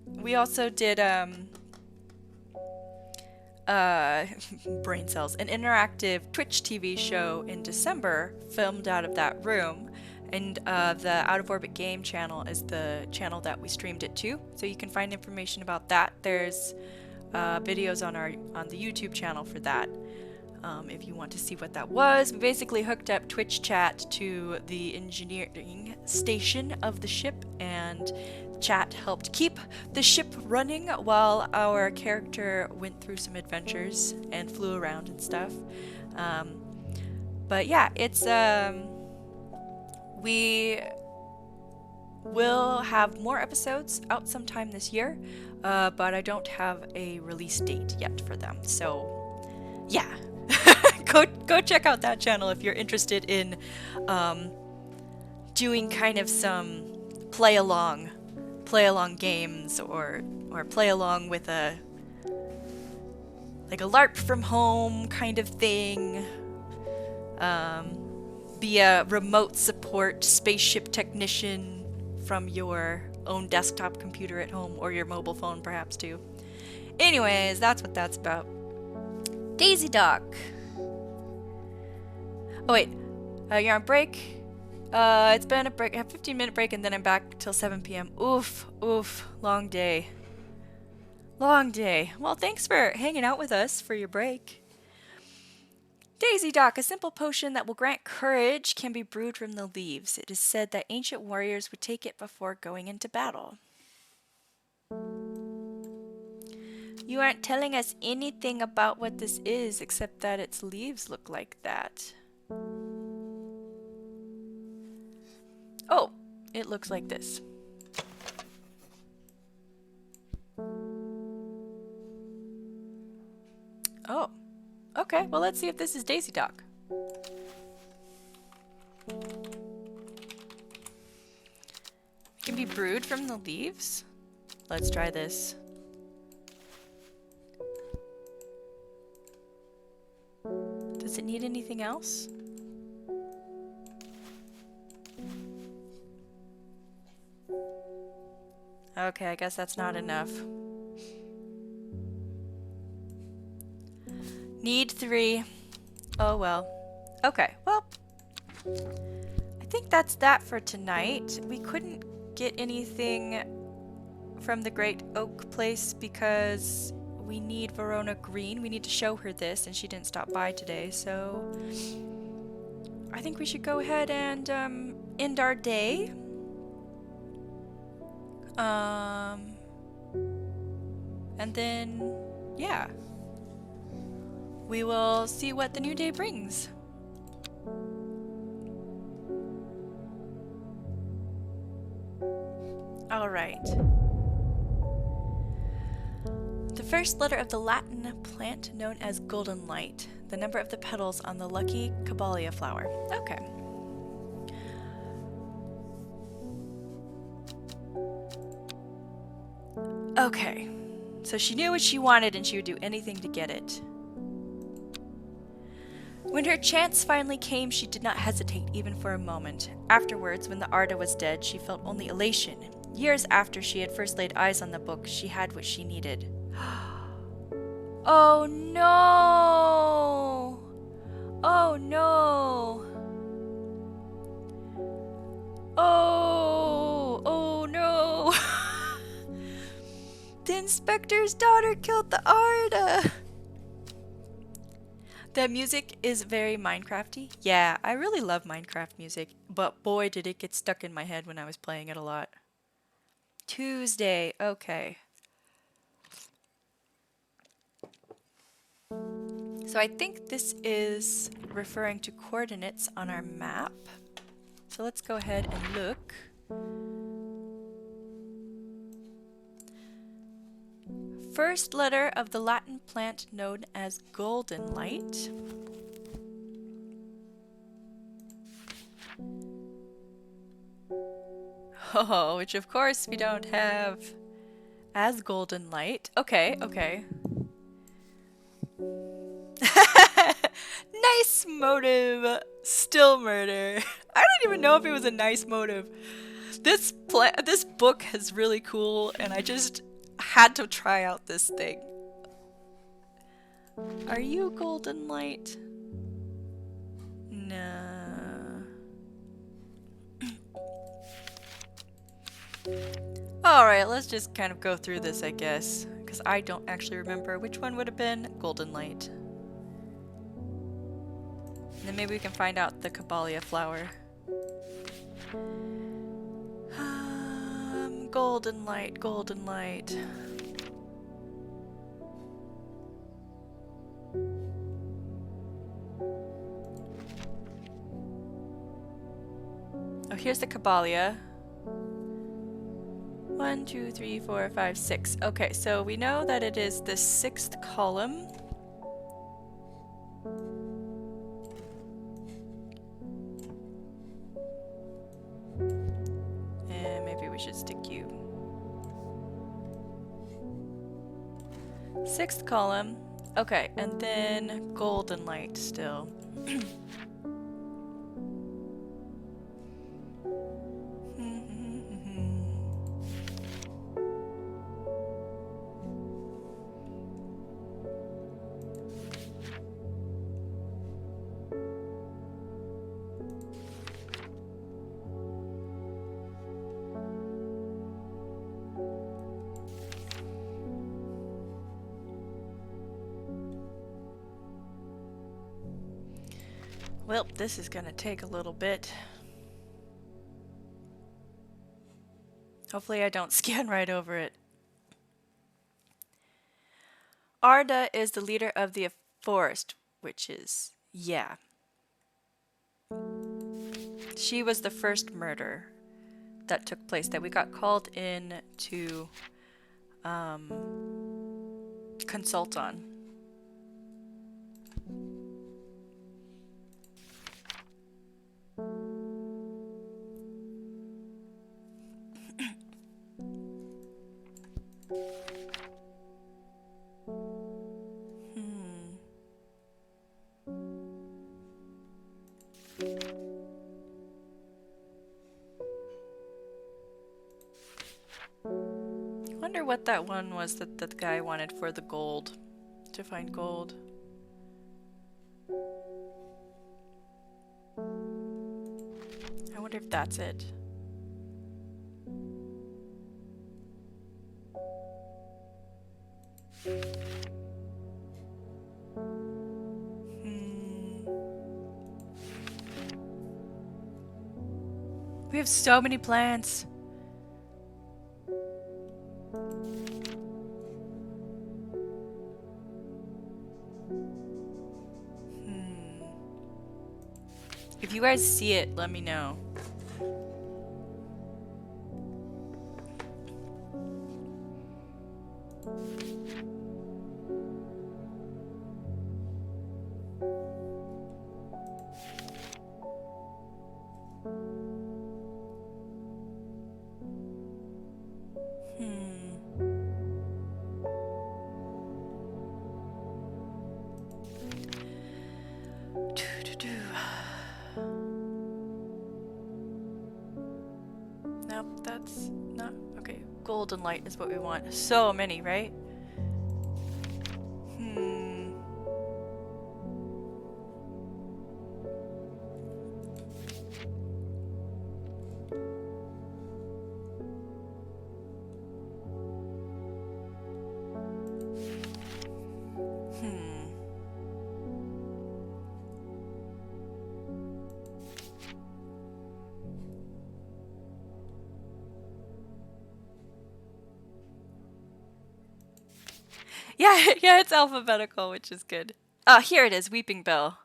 we also did, brain cells, an interactive Twitch TV show in December filmed out of that room. And the Out of Orbit Game channel is the channel that we streamed it to. So you can find information about that. There's videos on the YouTube channel for that. If you want to see what that was. We basically hooked up Twitch chat to the engineering station of the ship, and chat helped keep the ship running while our character went through some adventures and flew around and stuff. But yeah, it's we will have more episodes out sometime this year, but I don't have a release date yet for them. So yeah. Go check out that channel if you're interested in doing kind of some play along games, or play along with a LARP from home kind of thing. Be a remote support spaceship technician from your own desktop computer at home, or your mobile phone perhaps too. Anyways, that's what that's about. Daisy Dock. Oh wait, you're on break? It's been a break, a 15-minute break, and then I'm back till 7 p.m. Oof, long day. Long day. Well, thanks for hanging out with us for your break. Daisy Dock, a simple potion that will grant courage, can be brewed from the leaves. It is said that ancient warriors would take it before going into battle. You aren't telling us anything about what this is, except that its leaves look like that. Oh, it looks like this. Oh, okay. Well, let's see if this is Daisy Dock. It can be brewed from the leaves? Let's try this. Does it need anything else? Okay, I guess that's not enough. Need 3. Oh well. Okay, well, I think that's that for tonight. We couldn't get anything from the Great Oak Place because we need Verona Green. We need to show her this, and she didn't stop by today, so I think we should go ahead and end our day. And then, yeah, we will see what the new day brings. All right. The first letter of the Latin plant known as golden light. The number of the petals on the lucky Caballia flower. Okay. Okay. So she knew what she wanted and she would do anything to get it. When her chance finally came, she did not hesitate even for a moment. Afterwards, when the Arda was dead, she felt only elation. Years after she had first laid eyes on the book, she had what she needed. Oh no! Oh no! Oh no! The inspector's daughter killed the Arda! The music is very Minecrafty. Yeah, I really love Minecraft music, but boy did it get stuck in my head when I was playing it a lot. Tuesday, okay. So I think this is referring to coordinates on our map. So let's go ahead and look. First letter of the Latin plant known as golden light. Oh, which of course we don't have as golden light. Okay, okay. Nice motive. Still murder. I don't even know if it was a nice motive. This book is really cool and I just had to try out this thing. Are you golden light? No. Alright, let's just kind of go through this, I guess. Because I don't actually remember which one would have been golden light. And then maybe we can find out the Caballia flower. Golden light, golden light. Oh, here's the Caballia. 1, 2, 3, 4, 5, 6. Okay, so we know that it is the 6th column. And maybe we should stick you. 6th column. Okay, and then golden light still. Well, this is gonna take a little bit. Hopefully I don't scan right over it. Arda is the leader of the forest, which is, yeah. She was the first murder that took place that we got called in to consult on. Wonder what that one was that the guy wanted for the gold, to find gold. I wonder if that's it. We have so many plants. If you guys see it, let me know. golden light is what we want. So many, right? Yeah, yeah, it's alphabetical, which is good. Here it is, Weeping Bell.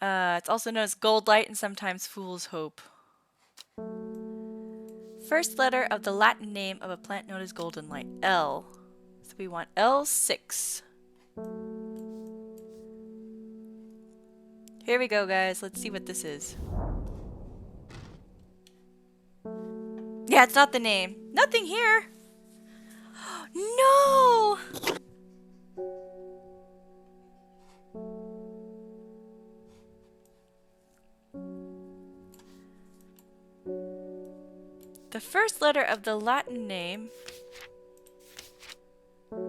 It's also known as Gold Light and sometimes Fool's Hope. First letter of the Latin name of a plant known as golden light, L. So we want L6. Here we go, guys. Let's see what this is. Yeah, it's not the name. Nothing here. No! The first letter of the Latin name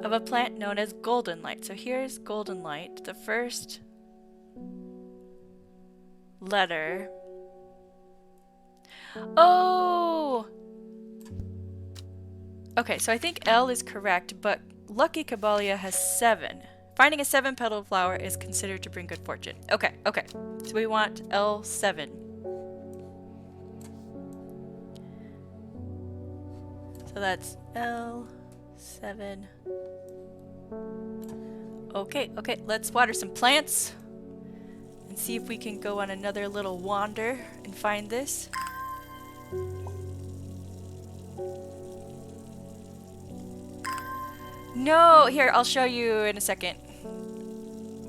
of a plant known as golden light. So here's golden light. The first letter. Oh! Okay, so I think L is correct, but Lucky Caballia has 7. Finding a 7-petaled flower is considered to bring good fortune. Okay, okay. So we want L7. So that's L7. Okay, okay, let's water some plants and see if we can go on another little wander and find this. No, here, I'll show you in a second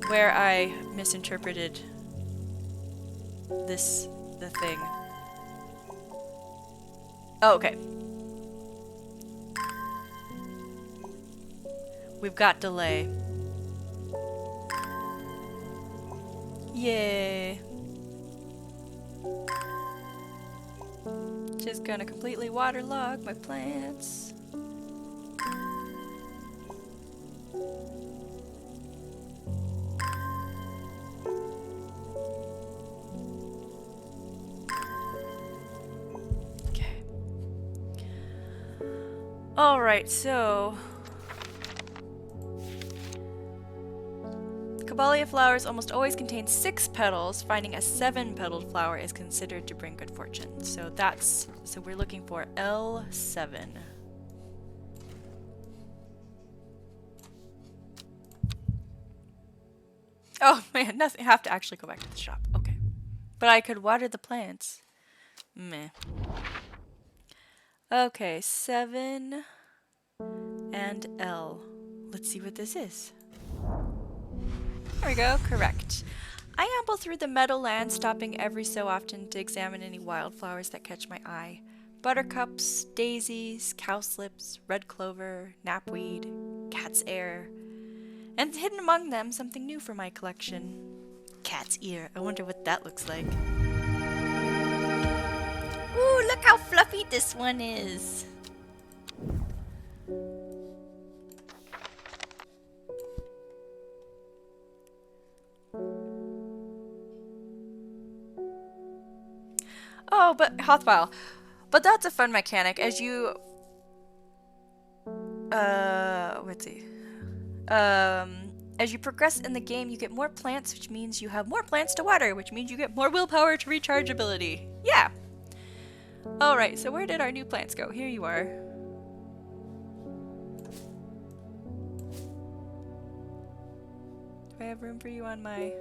where I misinterpreted the thing. Oh, okay. We've got delay. Yay. Just gonna completely waterlog my plants. Okay. Alright, so Caballia flowers almost always contain 6 petals. Finding a 7-petaled flower is considered to bring good fortune. So we're looking for L7. Oh man, nothing. I have to actually go back to the shop. Okay. But I could water the plants. Meh. Okay, 7 and L. Let's see what this is. There we go, correct. I amble through the meadowland, stopping every so often to examine any wildflowers that catch my eye. Buttercups, daisies, cowslips, red clover, knapweed, cat's ear. And hidden among them, something new for my collection. Cat's ear. I wonder what that looks like. Ooh, look how fluffy this one is. Oh, but Hothpile. But that's a fun mechanic. As you let's see. As you progress in the game, you get more plants, which means you have more plants to water, which means you get more willpower to recharge ability. Yeah. Alright, so where did our new plants go? Here you are. Do I have room for you on my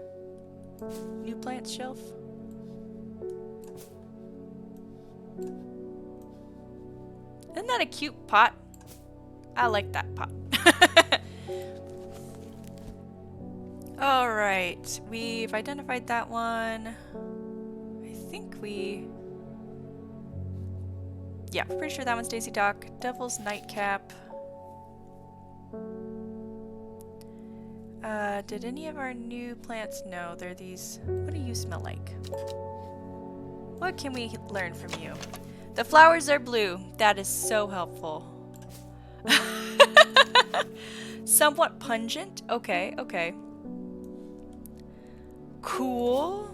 new plants shelf? Isn't that a cute pot? I like that pot. Alright, we've identified that one. I think yeah, pretty sure that one's Daisy Dock. Devil's Nightcap. Did any of our new plants? No, they're these. What do you smell like? What can we learn from you? The flowers are blue. That is so helpful. Somewhat pungent. Okay, okay. Cool.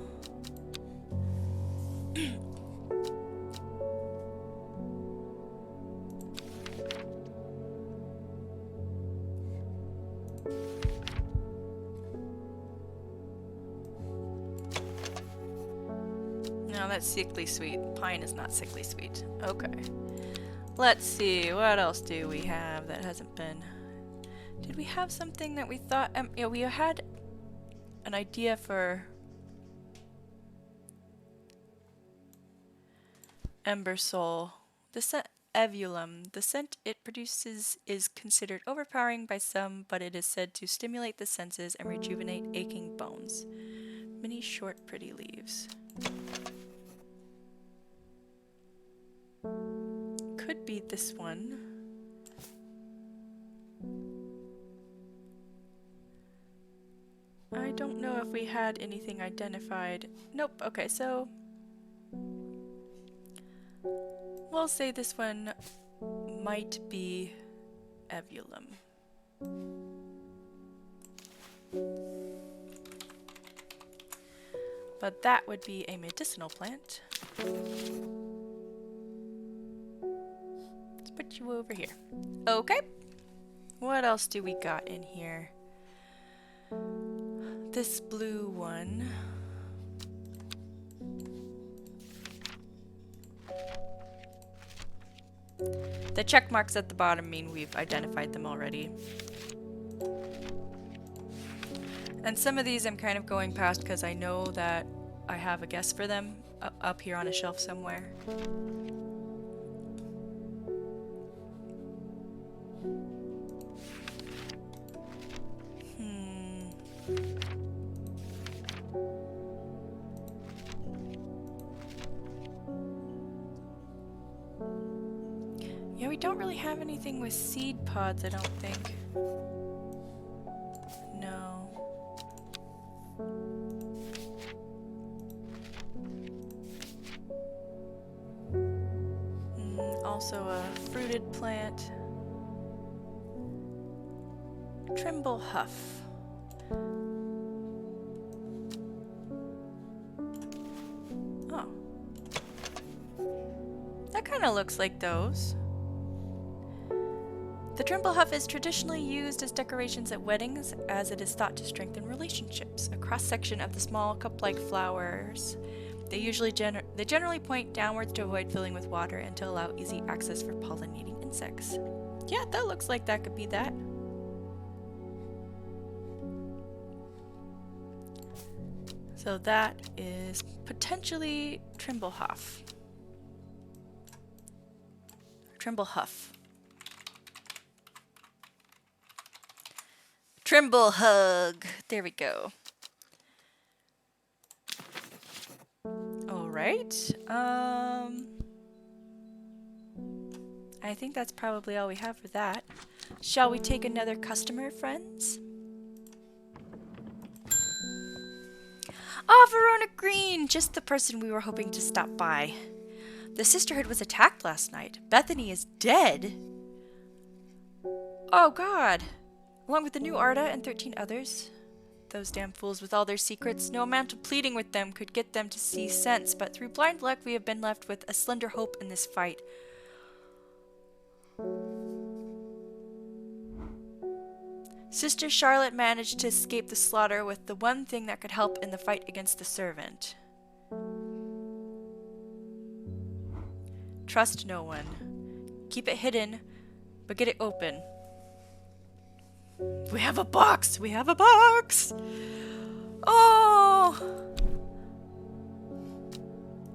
No, that's sickly sweet. Pine is not sickly sweet. Okay. Let's see. What else do we have that hasn't been... Did we have something that we thought... yeah, we had an idea for... Ember Soul. The scent Evulum. The scent it produces is considered overpowering by some, but it is said to stimulate the senses and rejuvenate aching bones. Many short, pretty leaves. Could be this one. I don't know if we had anything identified. Nope. Okay, so we'll say this one might be Evulum. But that would be a medicinal plant. Let's put you over here. Okay. What else do we got in here? This blue one. The check marks at the bottom mean we've identified them already. And some of these I'm kind of going past because I know that I have a guess for them up here on a shelf somewhere. Yeah, we don't really have anything with seed pods, I don't think. No. Also a fruited plant. Trimble Huff. Oh. That kind of looks like those. The Trimble Huff is traditionally used as decorations at weddings as it is thought to strengthen relationships. A cross-section of the small cup-like flowers. They generally point downwards to avoid filling with water and to allow easy access for pollinating insects. Yeah, that looks like that could be that. So that is potentially Trimble Huff. Trimble Huff. Trimble Hug. There we go. Alright. I think that's probably all we have for that. Shall we take another customer, friends? Ah, Verona Green! Just the person we were hoping to stop by. The sisterhood was attacked last night. Bethany is dead. Oh god. Along with the new Arda and 13 others. Those damn fools with all their secrets. No amount of pleading with them could get them to see sense, but through blind luck we have been left with a slender hope in this fight. Sister Charlotte managed to escape the slaughter with the one thing that could help in the fight against the servant. Trust no one. Keep it hidden, but get it open. We have a box! We have a box! Oh!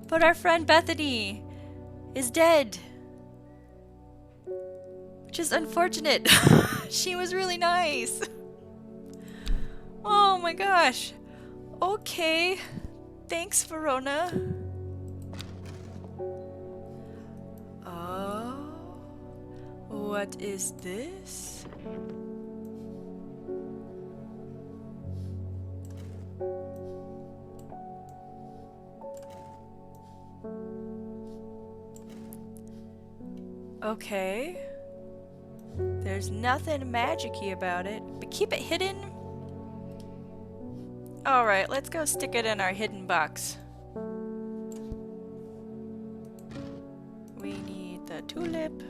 But our friend Bethany is dead. Which is unfortunate. She was really nice. Oh my gosh. Okay. Thanks, Verona. Oh. What is this? Okay. There's nothing magic-y about it, but keep it hidden. Alright, let's go stick it in our hidden box. We need the tulip.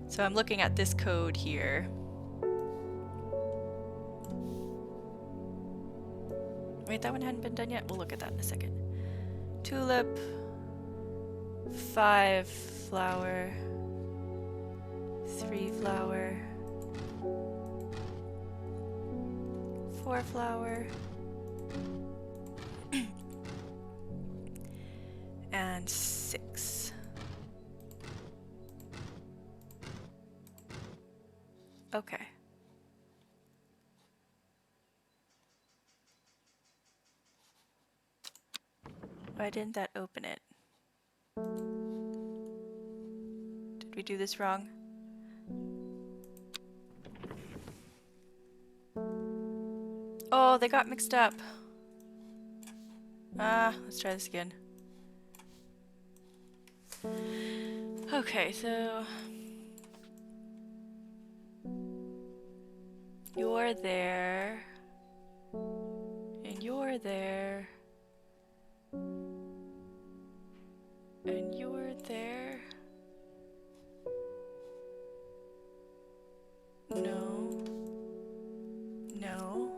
So I'm looking at this code here. Wait, that one hadn't been done yet? We'll look at that in a second. Tulip. 5 flower. 3 flower. 4 flower. And 6. Okay. Why didn't that open it? Did we do this wrong? Oh, they got mixed up. Let's try this again. Okay, so you're there, and you're there, and you're there. No. No.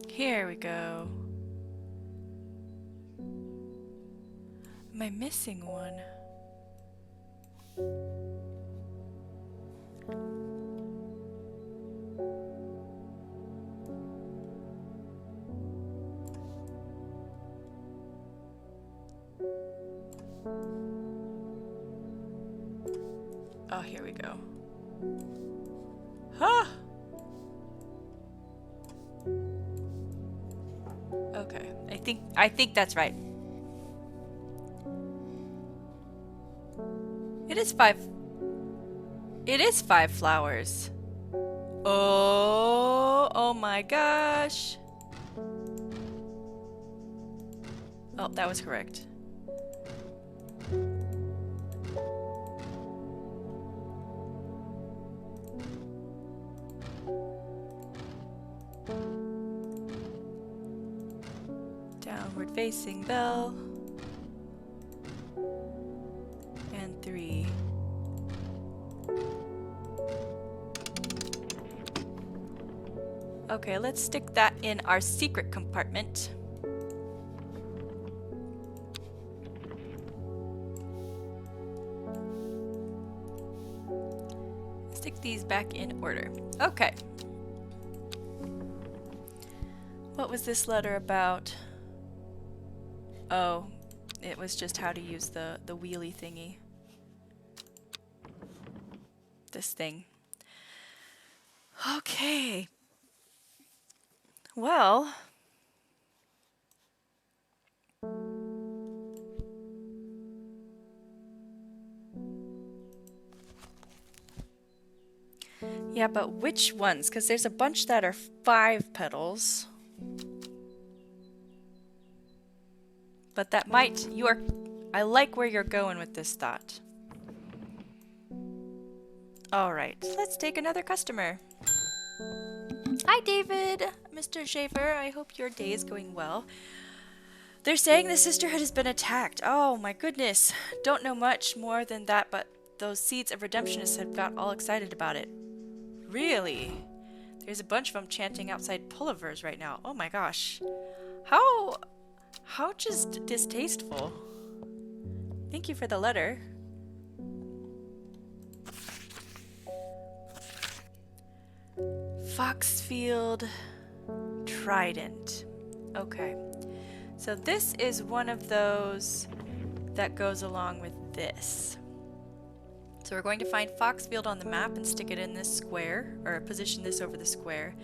Here we go. Am I missing one? Oh, here we go. Huh! Okay, I think that's right. It is 5. It is 5 flowers. Oh my gosh. Oh, that was correct. Downward facing bell. And 3. Okay, let's stick that in our secret compartment. Stick these back in order. Okay. What was this letter about? Oh, it was just how to use the wheelie thingy. This thing. Okay. Well. Yeah, but which ones? Because there's a bunch that are 5 petals. But that might, I like where you're going with this thought. Alright, let's take another customer. Hi David, Mr. Shaver, I hope your day is going well. They're saying the sisterhood has been attacked. Oh my goodness. Don't know much more than that, but those seeds of redemptionists have got all excited about it. Really? There's a bunch of them chanting outside Pullivers right now. Oh my gosh. How just distasteful. Thank you for the letter. Foxfield Trident. Okay. So this is one of those that goes along with this. So we're going to find Foxfield on the map and stick it in this square, or position this over the square,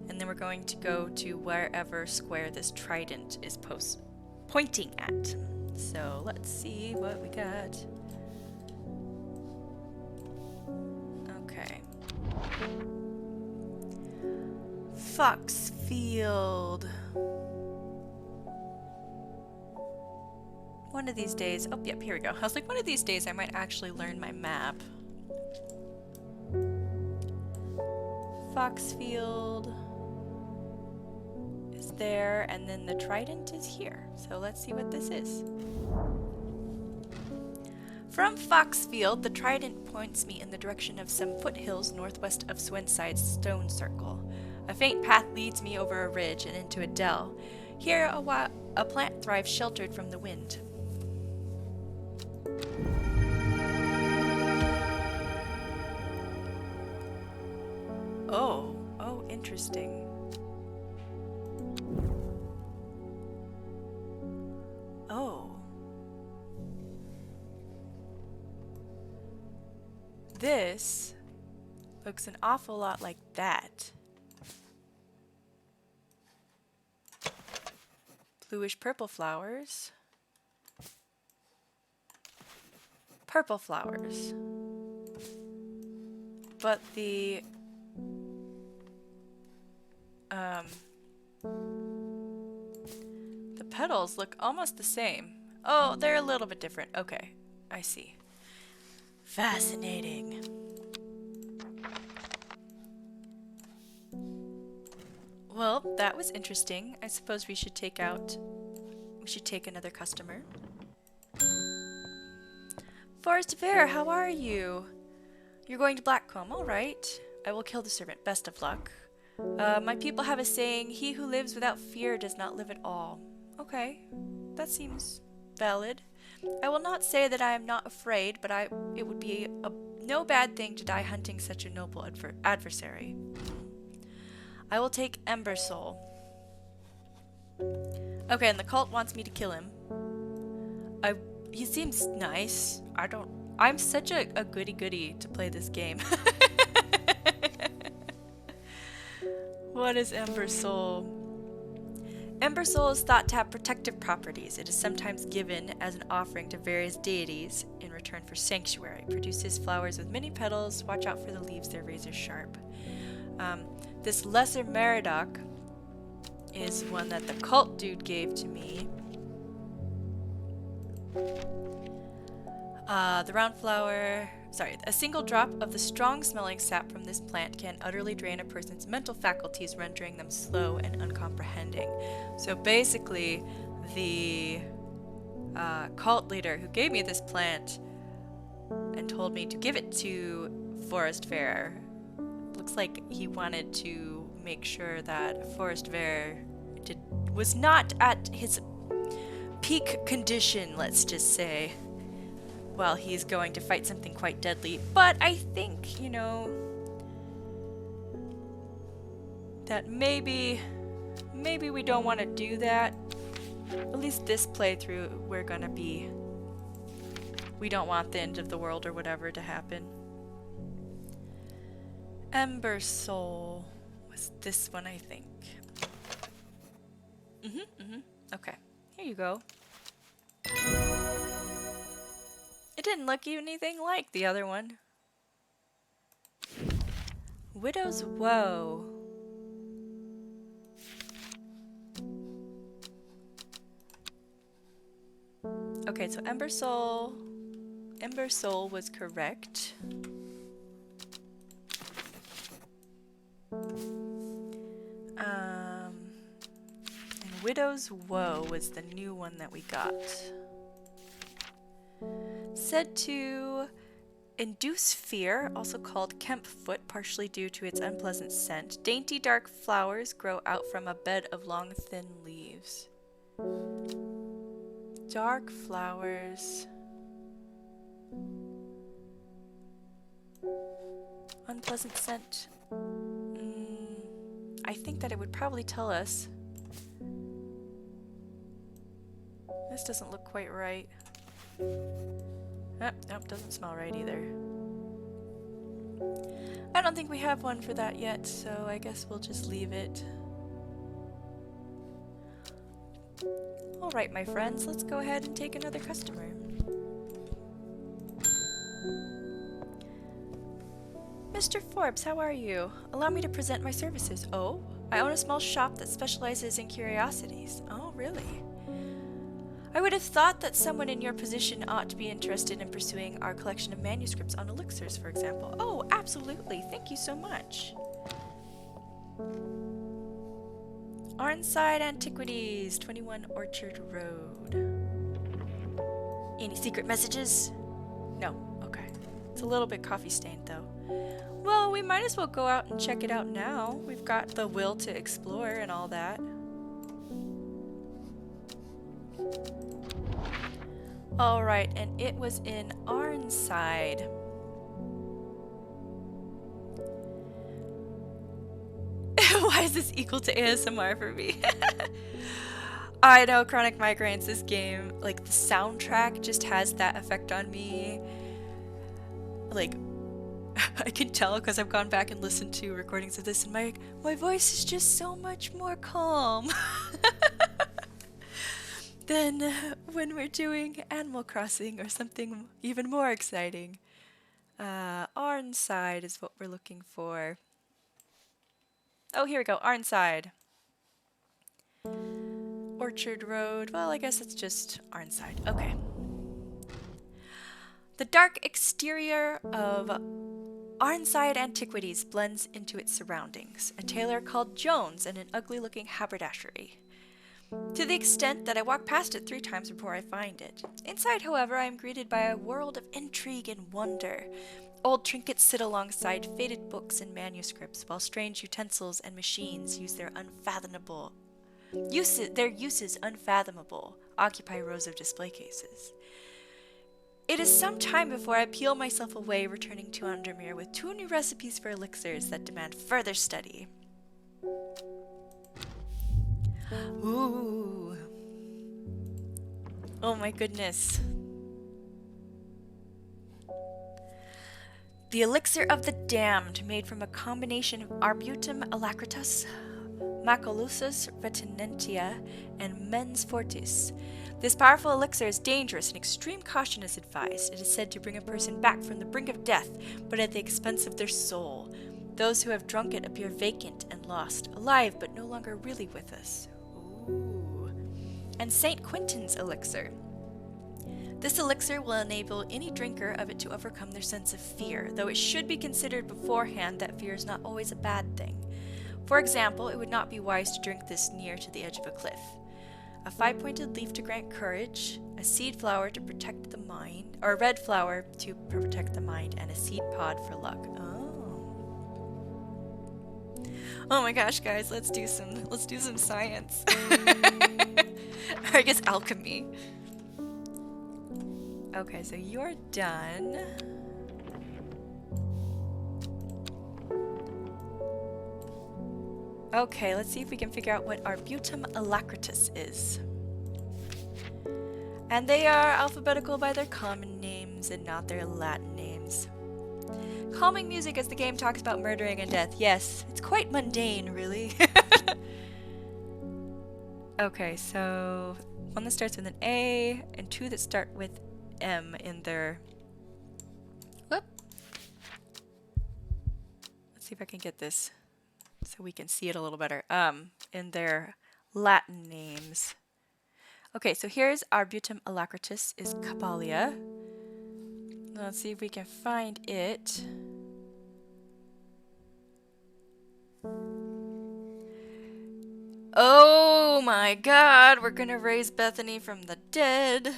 and then we're going to go to wherever square this trident is pointing at. So let's see what we got. Okay. Foxfield. One of these days, oh yep, here we go. I was like, one of these days I might actually learn my map. Foxfield is there, and then the trident is here. So let's see what this is. From Foxfield, the trident points me in the direction of some foothills northwest of Swenside's stone circle. A faint path leads me over a ridge and into a dell. Here a plant thrives sheltered from the wind. Oh, interesting. Oh. This looks an awful lot like that. Bluish purple flowers. Purple flowers. But the petals look almost the same. Oh, they're a little bit different. Okay, I see. Fascinating. Well, that was interesting. I suppose we should take another customer. Forest Fair, how are you? You're going to Blackcomb, all right. I will kill the servant. Best of luck. My people have a saying, he who lives without fear does not live at all. Okay, that seems valid. I will not say that I am not afraid, but it would be no bad thing to die hunting such a noble adversary. I will take Embersoul. Okay, and the cult wants me to kill him. He seems nice. I'm such a goody-goody to play this game. What is Embersoul? Embersoul is thought to have protective properties. It is sometimes given as an offering to various deities in return for sanctuary. Produces flowers with many petals. Watch out for the leaves, they're razor sharp. This Lesser Meridoc is one that the cult dude gave to me. The round flower... Sorry, a single drop of the strong-smelling sap from this plant can utterly drain a person's mental faculties, rendering them slow and uncomprehending. So basically, the cult leader who gave me this plant and told me to give it to Forest Fair, looks like he wanted to make sure that Forest Fair was not at his peak condition, let's just say. Well, he's going to fight something quite deadly, but I think, you know, that maybe we don't want to do that. At least this playthrough, we don't want the end of the world or whatever to happen. Embersoul was this one, I think. Okay, here you go. It didn't look anything like the other one. Widow's Woe. Okay, so Embersoul was correct. And Widow's Woe was the new one that we got. Said to induce fear, also called Kempfoot, partially due to its unpleasant scent. Dainty dark flowers grow out from a bed of long thin leaves. Dark flowers. Unpleasant scent. I think that it would probably tell us. This doesn't look quite right. Nope, doesn't smell right either. I don't think we have one for that yet, so I guess we'll just leave it. Alright, my friends, let's go ahead and take another customer. Mr. Forbes, how are you? Allow me to present my services. Oh, I own a small shop that specializes in curiosities. Oh, really? I would have thought that someone in your position ought to be interested in pursuing our collection of manuscripts on elixirs, for example. Oh, absolutely. Thank you so much. Arnside Antiquities, 21 Orchard Road. Any secret messages? No. Okay. It's a little bit coffee stained, though. Well, we might as well go out and check it out now. We've got the will to explore and all that. Alright, and it was in Arnside. Why is this equal to ASMR for me? I know, chronic migraines, this game, like the soundtrack just has that effect on me. Like, I can tell because I've gone back and listened to recordings of this and my voice is just so much more calm than when we're doing Animal Crossing or something even more exciting. Arnside is what we're looking for. Oh, here we go, Arnside. Orchard Road. Well, I guess it's just Arnside. Okay. The dark exterior of Arnside Antiquities blends into its surroundings. A tailor called Jones and an ugly-looking haberdashery. To the extent that I walk past it 3 times before I find it. Inside, however, I am greeted by a world of intrigue and wonder. Old trinkets sit alongside faded books and manuscripts, while strange utensils and machines use their uses unfathomable, occupy rows of display cases. It is some time before I peel myself away, returning to Undermere with 2 new recipes for elixirs that demand further study. Ooh. Oh my goodness. The elixir of the damned, made from a combination of Arbutum alacritas, Maculusus retinentia, and Mens fortis. This powerful elixir is dangerous and extreme caution is advised. It is said to bring a person back from the brink of death, but at the expense of their soul. Those who have drunk it appear vacant and lost, alive but no longer really with us. Ooh. And St. Quintin's elixir. This elixir will enable any drinker of it to overcome their sense of fear, though it should be considered beforehand that fear is not always a bad thing. For example, it would not be wise to drink this near to the edge of a cliff. A 5-pointed leaf to grant courage, a seed flower to protect the mind, or a red flower to protect the mind, and a seed pod for luck. Oh my gosh, guys, let's do some science. Or I guess alchemy. Okay, so you're done. Okay, let's see if we can figure out what Arbutum alacritas is. And they are alphabetical by their common names and not their Latin names. Calming music as the game talks about murdering and death. Yes, it's quite mundane, really. Okay, so 1 that starts with an A and 2 that start with M in their... Whoop! Let's see if I can get this so we can see it a little better. In their Latin names. Okay, so here's Arbutum alacritas is Caballia. Let's see if we can find it. Oh my god, we're gonna raise Bethany from the dead.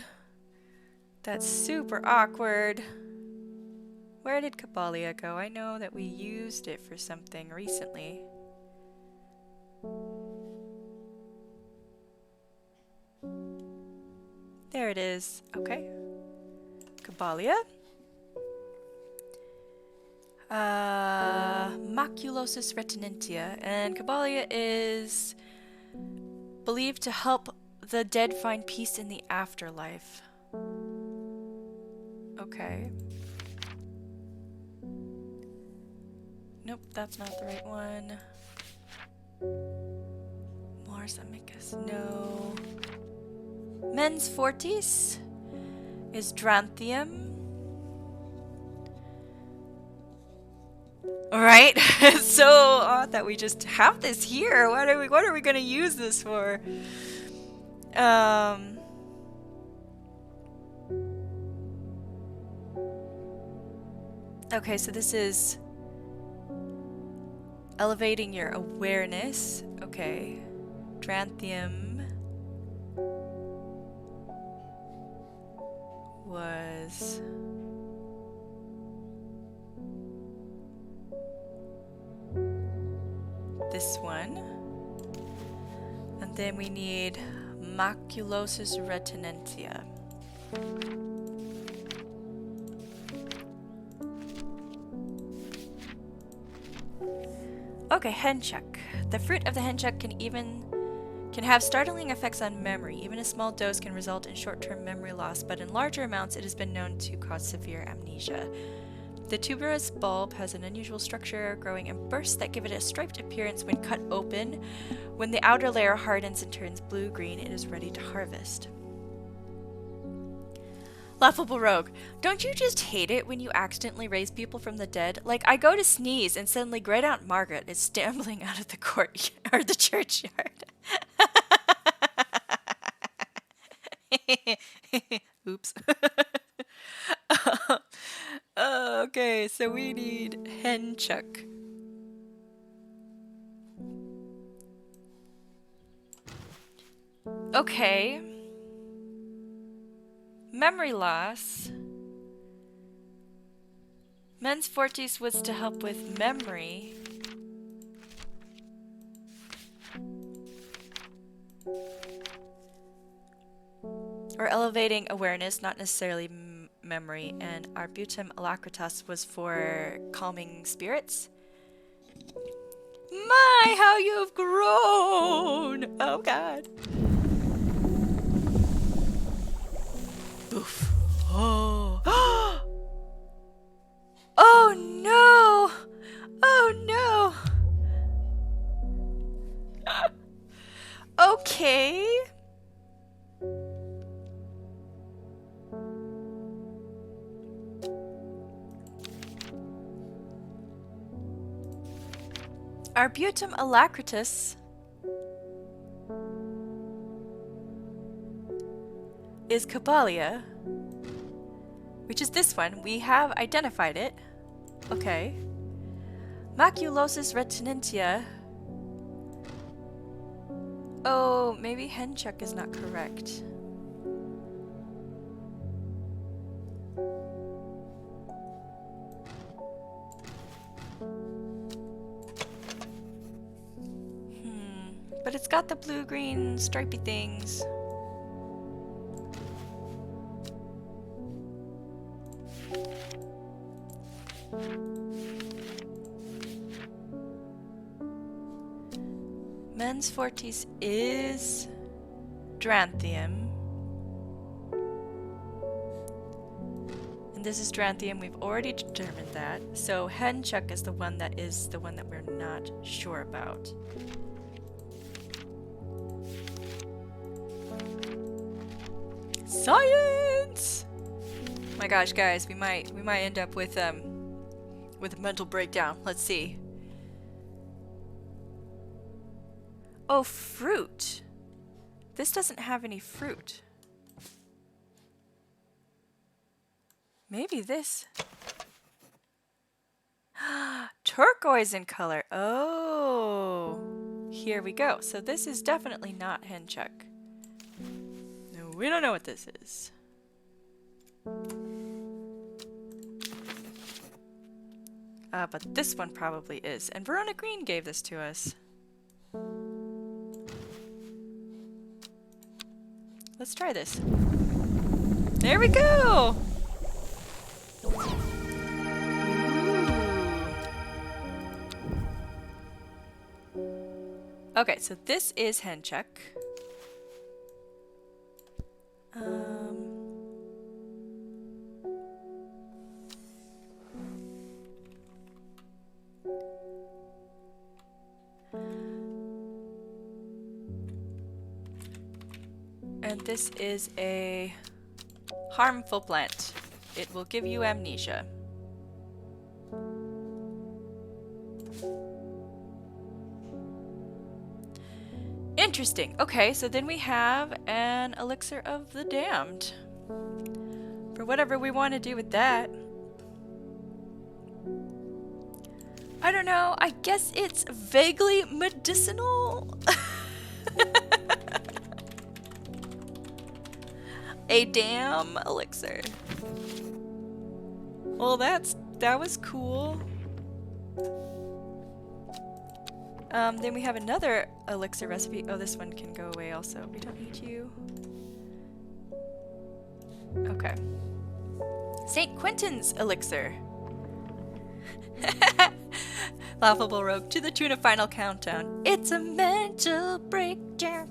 That's super awkward. Where did Caballia go? I know that we used it for something recently. There it is. Okay. Caballia. Maculosus retinentia. And Caballia is believed to help the dead find peace in the afterlife. Okay. Nope, that's not the right one. Mars amicus, no. Mens fortis is Dranthium. Alright, it's so odd that we just have this here. What are we gonna use this for? Okay, so this is elevating your awareness. Okay. Dranthium was this one. And then we need maculosus retinentia. Okay, henchuck. The fruit of the henchuck can have startling effects on memory. Even a small dose can result in short-term memory loss, but in larger amounts it has been known to cause severe amnesia. The tuberous bulb has an unusual structure, growing in bursts that give it a striped appearance when cut open. When the outer layer hardens and turns blue-green, it is ready to harvest. Laughable Rogue, don't you just hate it when you accidentally raise people from the dead? Like, I go to sneeze and suddenly Great Aunt Margaret is stumbling out of the courtyard or the churchyard. Oops. Okay, so we need henchuck. Okay. Memory loss. Mens Fortis was to help with memory. Or elevating awareness, not necessarily memory. And Arbutum alacritas was for calming spirits. My, how you've grown! Oh god. Oof. Oh. Oh no! Oh no! Okay. Arbutum alacritas is Cabalia, which is this one. We have identified it. Okay. Maculosus retinentia. Oh, maybe henchuck is not correct. But it's got the blue-green stripy things. Mens Fortis is Dranthium. And this is Dranthium. We've already determined that. So henchuck is the one that we're not sure about. Science! My gosh, guys, we might end up with a mental breakdown. Let's see. Oh, fruit. This doesn't have any fruit. Maybe this. Turquoise in color. Oh. Here we go. So this is definitely not henchuck. No, we don't know what this is. But this one probably is. And Verona Green gave this to us. Let's try this. There we go! Okay, so this is henchuck. And this is a harmful plant. It will give you amnesia. Interesting. Okay, so then we have an elixir of the damned. For whatever we want to do with that. I don't know. I guess it's vaguely medicinal. A damn elixir. Well, that was cool. Then we have another elixir recipe. Oh, this one can go away also. We don't need you. Okay. St. Quentin's elixir. Laughable Rogue to the tune of Final Countdown. It's a mental breakdown.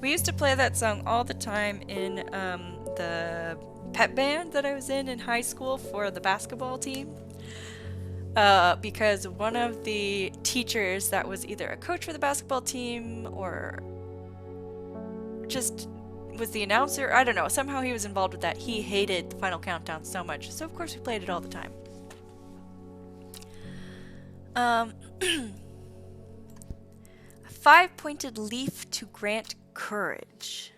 We used to play that song all the time in the pep band that I was in high school for the basketball team. Because one of the teachers that was either a coach for the basketball team or just was the announcer, I don't know, somehow he was involved with that. He hated the Final Countdown so much, so of course we played it all the time. A 5-pointed leaf to grant courage.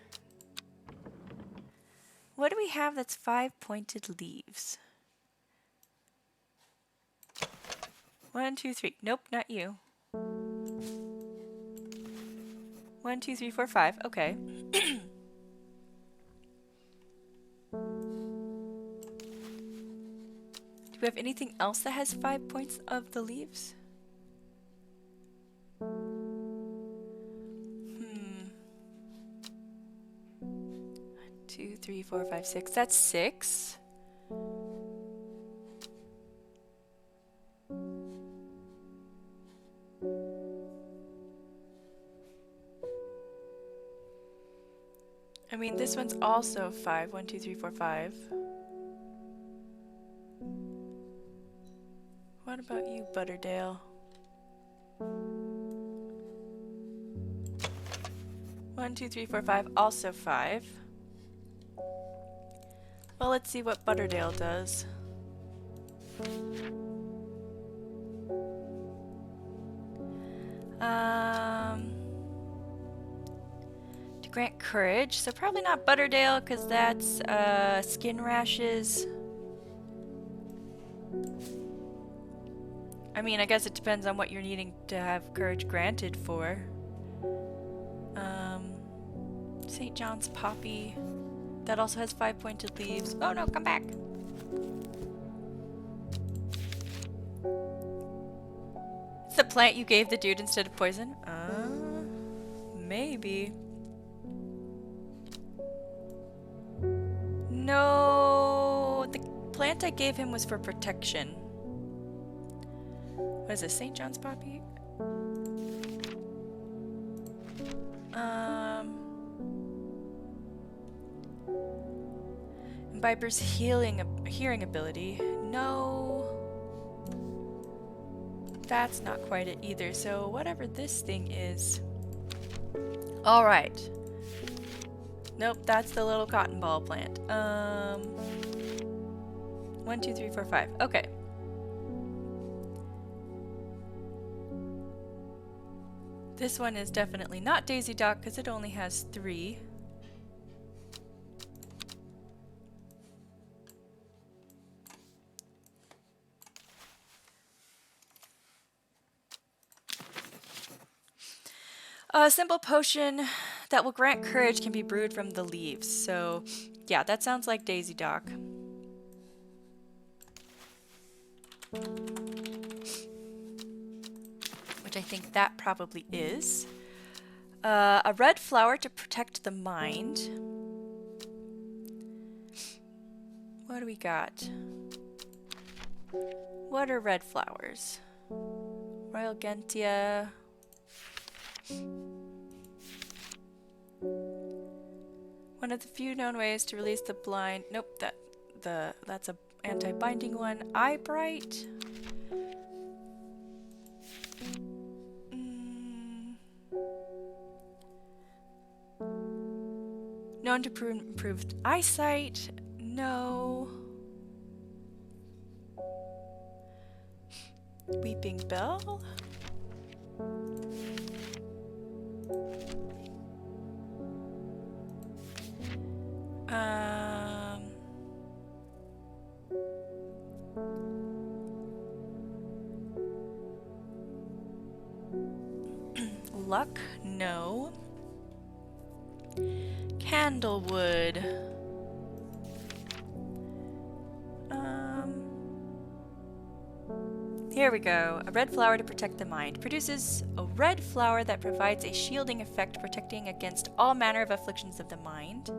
What do we have that's 5-pointed leaves? 1, 2, 3. Nope, not you. 1, 2, 3, 4, 5. Okay. Do we have anything else that has 5 points of the leaves? 1, 2, 3, 4, 5, 6. That's 6. I mean, this one's also 5. 1, 2, 3, 4, 5. What about you, Butterdale? 1, 2, 3, 4, 5. Also 5. Well, let's see what Butterdale does. To grant courage. So probably not Butterdale, because that's skin rashes. I mean, I guess it depends on what you're needing to have courage granted for. St. John's Poppy. That also has 5-pointed leaves. Oh no, come back! It's the plant you gave the dude instead of poison? Maybe. No, the plant I gave him was for protection. What is this, St. John's Poppy? Viper's hearing ability. No. That's not quite it either, so whatever this thing is. Alright. Nope, that's the little cotton ball plant. 1, 2, 3, 4, 5. Okay. This one is definitely not Daisy Dock because it only has 3. A simple potion that will grant courage can be brewed from the leaves. So, yeah, that sounds like Daisy Dock. Which I think that probably is. A red flower to protect the mind. What do we got? What are red flowers? Royal Gentia. One of the few known ways to release the blind. Nope, that's a anti-binding one. Eye Bright. Known to improve eyesight. No. We Weeping Bell. Luck? No. Candlewood. Here we go. A red flower to protect the mind. Produces a red flower that provides a shielding effect, protecting against all manner of afflictions of the mind.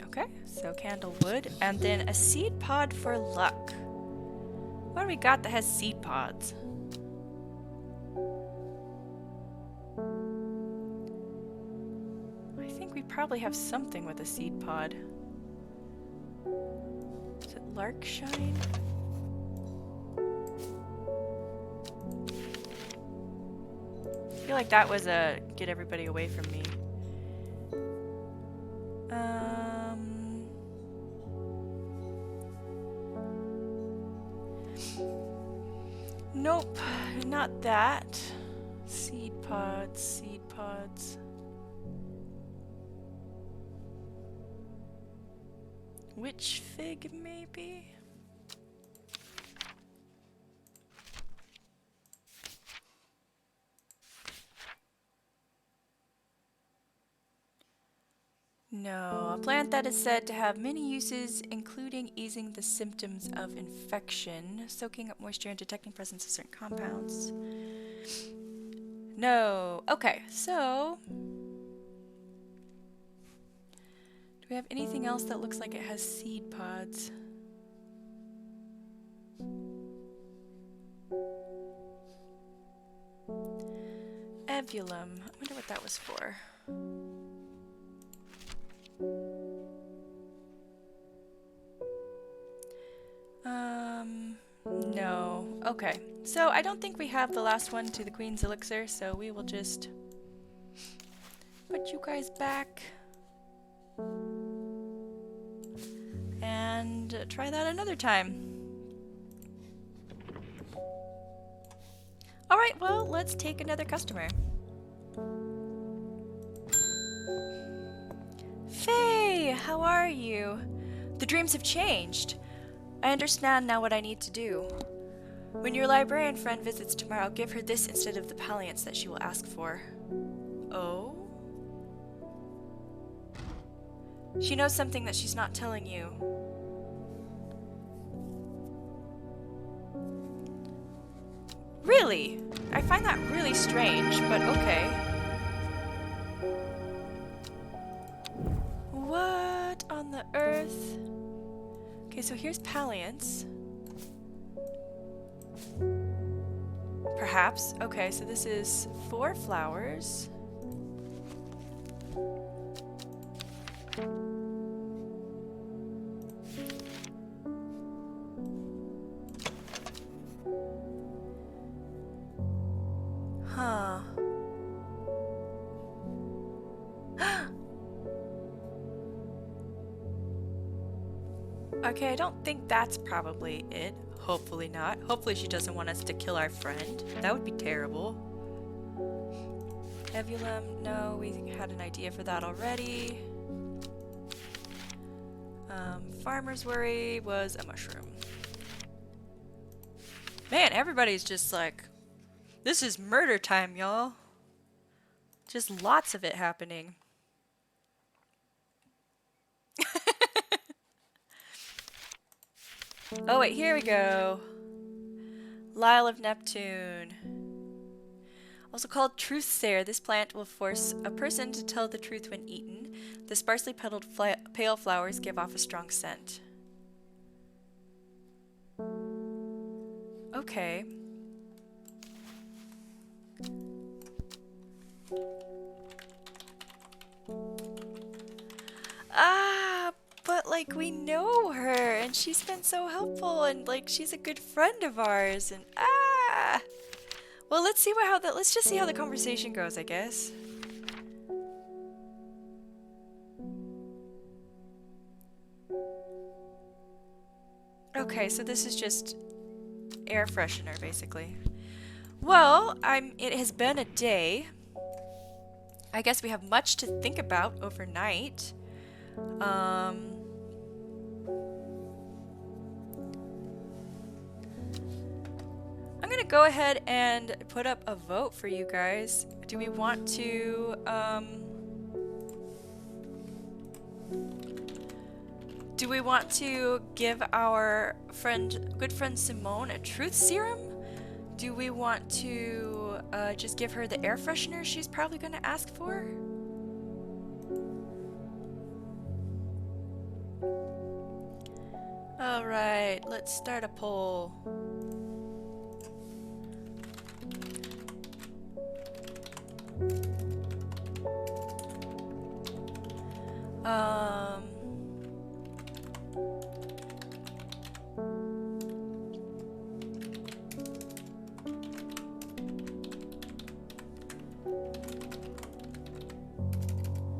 Okay, so candlewood. And then a seed pod for luck. What do we got that has seed pods? I think we probably have something with a seed pod. Is it Larkshine? I feel like that was a get everybody away from me. Nope, not that. Seed pods, seed pods. Witch fig, maybe? No, a plant that is said to have many uses, including easing the symptoms of infection, soaking up moisture and detecting presence of certain compounds. No. Okay, so do we have anything else that looks like it has seed pods? Evulum. I wonder what that was for. No. Okay. So I don't think we have the last one to the Queen's Elixir, so we will just put you guys back and try that another time. Alright, well, let's take another customer. Faye, how are you? The dreams have changed. I understand now what I need to do. When your librarian friend visits tomorrow, give her this instead of the palliance that she will ask for. Oh? She knows something that she's not telling you. Really? I find that really strange, but okay. What on the earth? Okay, so here's palliance. Perhaps. Okay, so this is 4 flowers. Huh. Okay, I don't think that's probably it. Hopefully not. Hopefully she doesn't want us to kill our friend. That would be terrible. Evulum, no, we had an idea for that already. Farmer's Worry was a mushroom. Man, everybody's just like, this is murder time, y'all. Just lots of it happening. Oh wait, here we go. Lyle of Neptune. Also called Truthsayer, this plant will force a person to tell the truth when eaten. The sparsely petaled pale flowers give off a strong scent. Okay. Ah, but like we know her and she's been so helpful and like she's a good friend of ours and well, let's see let's just see how the conversation goes, I guess. Okay. Okay, so this is just air freshener, basically. Well, it has been a day. I guess we have much to think about overnight. I'm gonna go ahead and put up a vote for you guys. Do we want to, give our good friend Simone a truth serum? Do we want to just give her the air freshener she's probably gonna ask for? Alright, let's start a poll.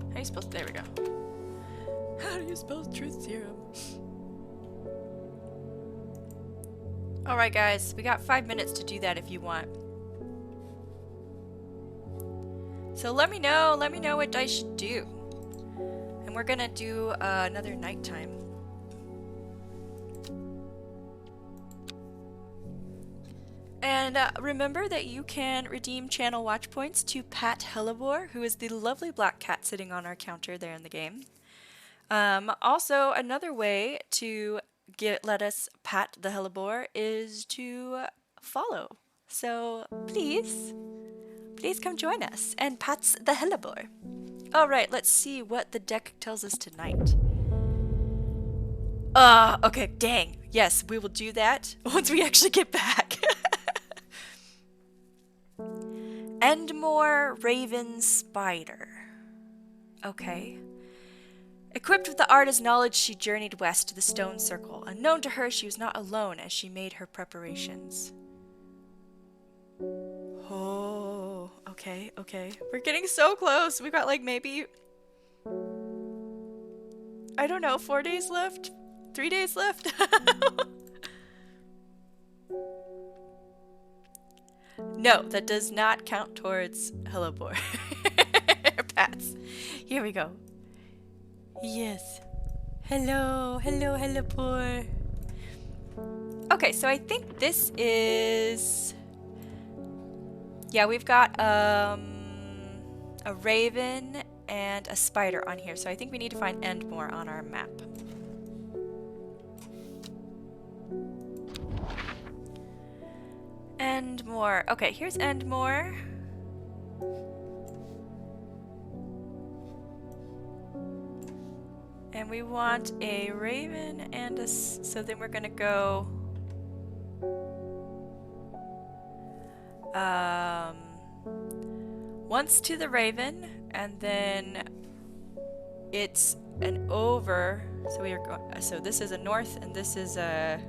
How do you spell? There we go. How do you spell truth serum? Alright guys, we got 5 minutes to do that if you want. So let me know what I should do. And we're gonna do another nighttime. And remember that you can redeem channel watch points to Pat Hellebore, who is the lovely black cat sitting on our counter there in the game. Also, another way to let us pat the Hellebore is to follow. So please come join us and pats the Hellebore. Alright, let's see what the deck tells us tonight. Okay, dang. Yes, we will do that once we actually get back. Endmore Raven Spider. Okay. Equipped with the artist's knowledge, she journeyed west to the Stone Circle. Unknown to her, she was not alone as she made her preparations. Oh, okay. We're getting so close. We've got like maybe, I don't know, 4 days left? 3 days left? No, that does not count towards Hellebore. Pats. Here we go. Yes. Hello, Hellebore. Okay, so I think this is... Yeah, we've got a raven and a spider on here, so I think we need to find Endmore on our map. Endmore. Okay, here's Endmore. And we want a raven and a... So then we're gonna go... once to the raven, and then it's an over. So we are going... So this is a north, and this is a...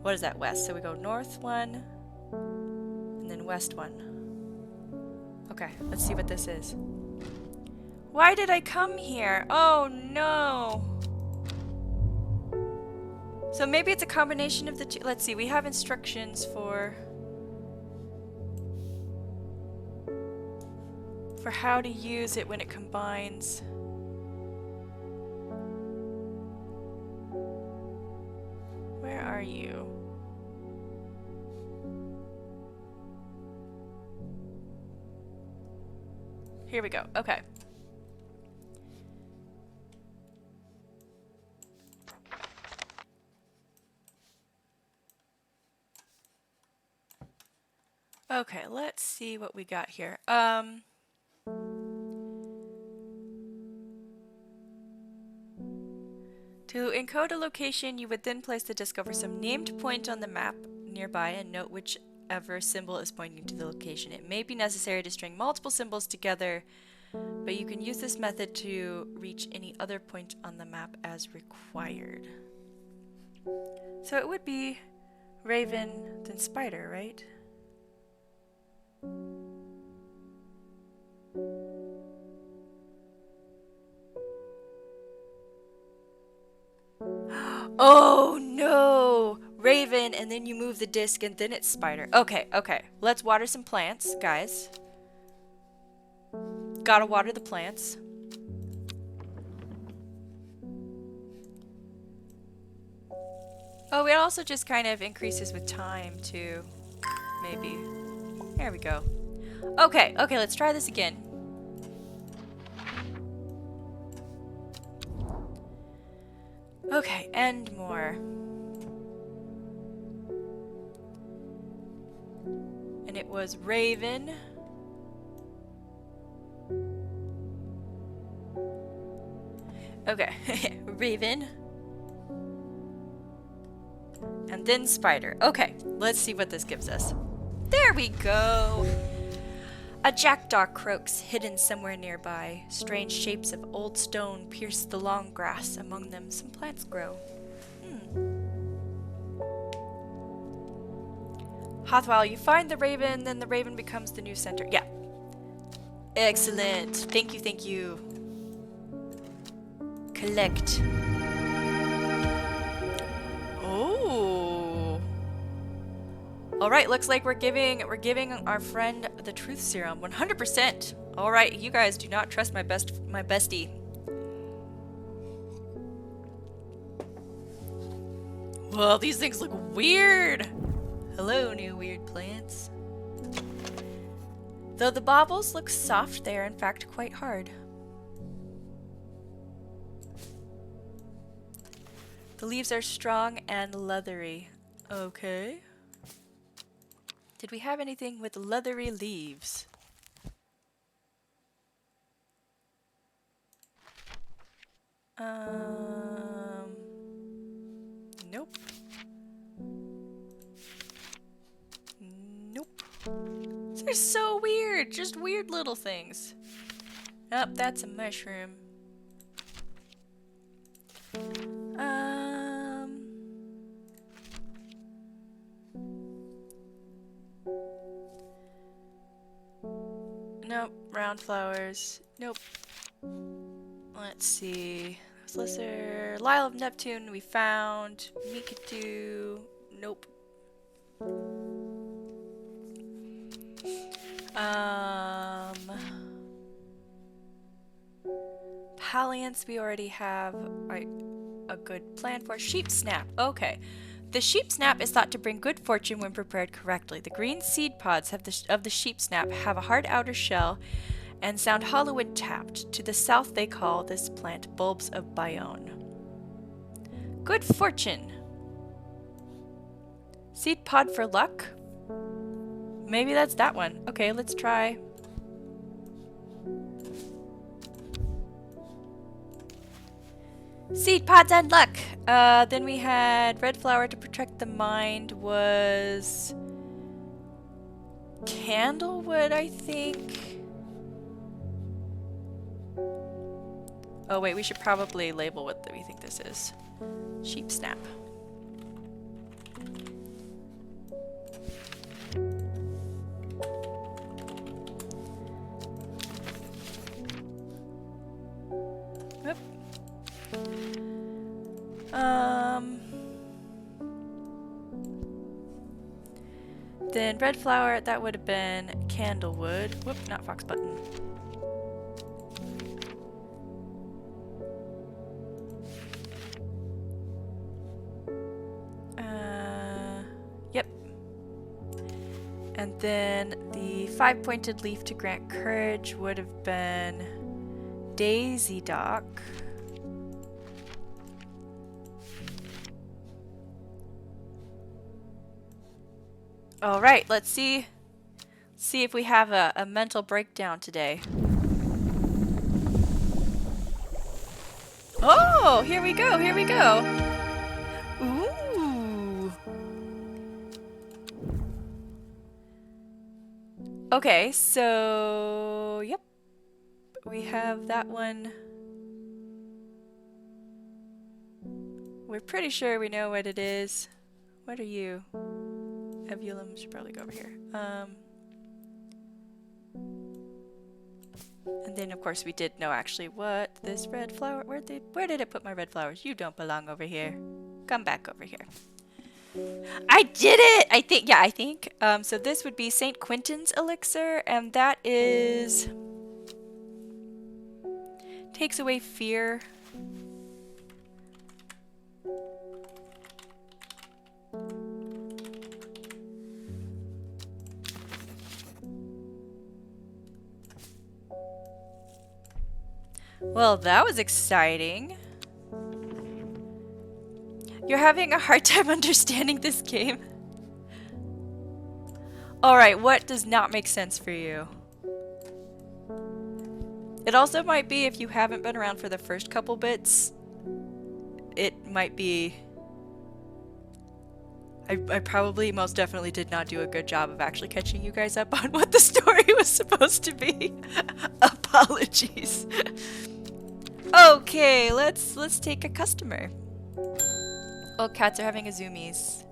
What is that? West. So we go north one, and then west one. Okay, let's see what this is. Why did I come here? Oh no! So maybe it's a combination of the two. Let's see, we have instructions for how to use it when it combines. Where are you? Here we go. Okay. Okay, let's see what we got here. To encode a location, you would then place the disc over some named point on the map nearby and note whichever symbol is pointing to the location. It may be necessary to string multiple symbols together, but you can use this method to reach any other point on the map as required. So it would be raven, then spider, right? Oh raven, and then you move the disc, and then it's spider. Okay, okay. Let's water some plants, guys. Gotta water the plants. Oh, it also just kind of increases with time, too. Maybe. There we go. Okay, okay, let's try this again. Okay, and more. And it was raven. Okay, raven. And then spider. Okay, let's see what this gives us. There we go! A jackdaw croaks, hidden somewhere nearby. Strange shapes of old stone pierce the long grass. Among them, some plants grow. Hathwal, you find the raven, then the raven becomes the new center. Yeah. Excellent. Thank you, thank you. Collect. Oh. All right, looks like we're giving our friend the truth serum. 100%. All right, you guys do not trust my bestie. Well, these things look weird. Hello, new weird plants. Though the baubles look soft, they are in fact quite hard. The leaves are strong and leathery. Okay. Did we have anything with leathery leaves? Nope. Nope. They're so weird. Just weird little things. Oh, that's a mushroom. Nope. Round flowers. Nope. Let's see. Slicer. Lyle of Neptune we found. Mikadu. Nope. Palliance we already have a good plan for. Sheep snap. Okay. The sheep snap is thought to bring good fortune when prepared correctly. The green seed pods of the sheep snap have a hard outer shell and sound hollow when tapped. To the south they call this plant bulbs of Bayonne. Good fortune. Seed pod for luck? Maybe that's that one. Okay, let's try. Seed pods and luck. Then we had red flower to protect the mind was candlewood, I think. Oh wait, we should probably label what we think this is. Sheep snap. Yep. Then red flower, that would have been candlewood. Whoop, not fox button. Yep. And then the 5-pointed leaf to grant courage would have been daisy dock. All right, let's see if we have a mental breakdown today. Oh, here we go, here we go. Ooh. Okay, so, yep. We have that one. We're pretty sure we know what it is. What are you? Evulum should probably go over here. And then of course we did know actually what this red flower, where did it put my red flowers? You don't belong over here. Come back over here. I did it! I think, yeah, I think. So this would be St. Quentin's elixir, and that is... takes away fear. Well, that was exciting. You're having a hard time understanding this game. Alright, what does not make sense for you? It also might be if you haven't been around for the first couple bits, it might be... I probably most definitely did not do a good job of actually catching you guys up on what the story was supposed to be. Apologies. Okay, let's take a customer. Oh, cats are having a zoomies.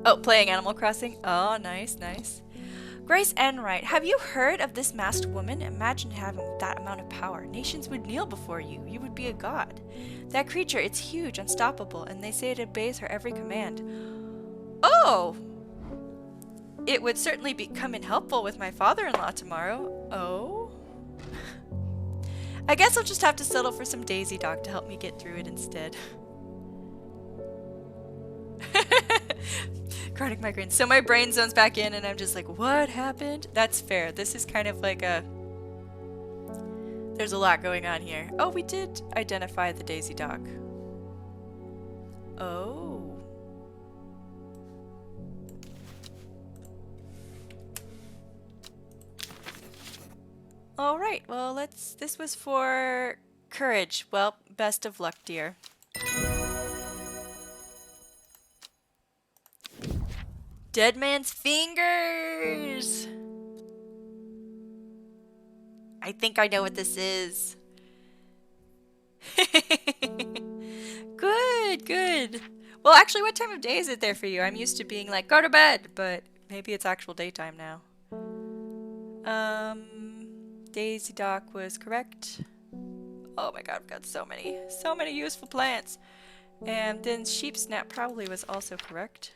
Oh, playing Animal Crossing? Oh, nice, nice. Grace Enright, have you heard of this masked woman? Imagine having that amount of power. Nations would kneel before you. You would be a god. That creature, it's huge, unstoppable, and they say it obeys her every command. Oh! It would certainly come in helpful with my father-in-law tomorrow. Oh? I guess I'll just have to settle for some Daisy Dog to help me get through it instead. Chronic migraine. So my brain zones back in and I'm just like, what happened? That's fair. This is kind of like a... There's a lot going on here. Oh, we did identify the Daisy Dog. Oh. Alright, well this was for courage. Well, best of luck, dear. Dead man's fingers! I think I know what this is. Good, good. Well, actually, what time of day is it there for you? I'm used to being like, go to bed, but maybe it's actual daytime now. Daisy Dock was correct. Oh my god, I've got so many useful plants. And then Sheep Snap probably was also correct.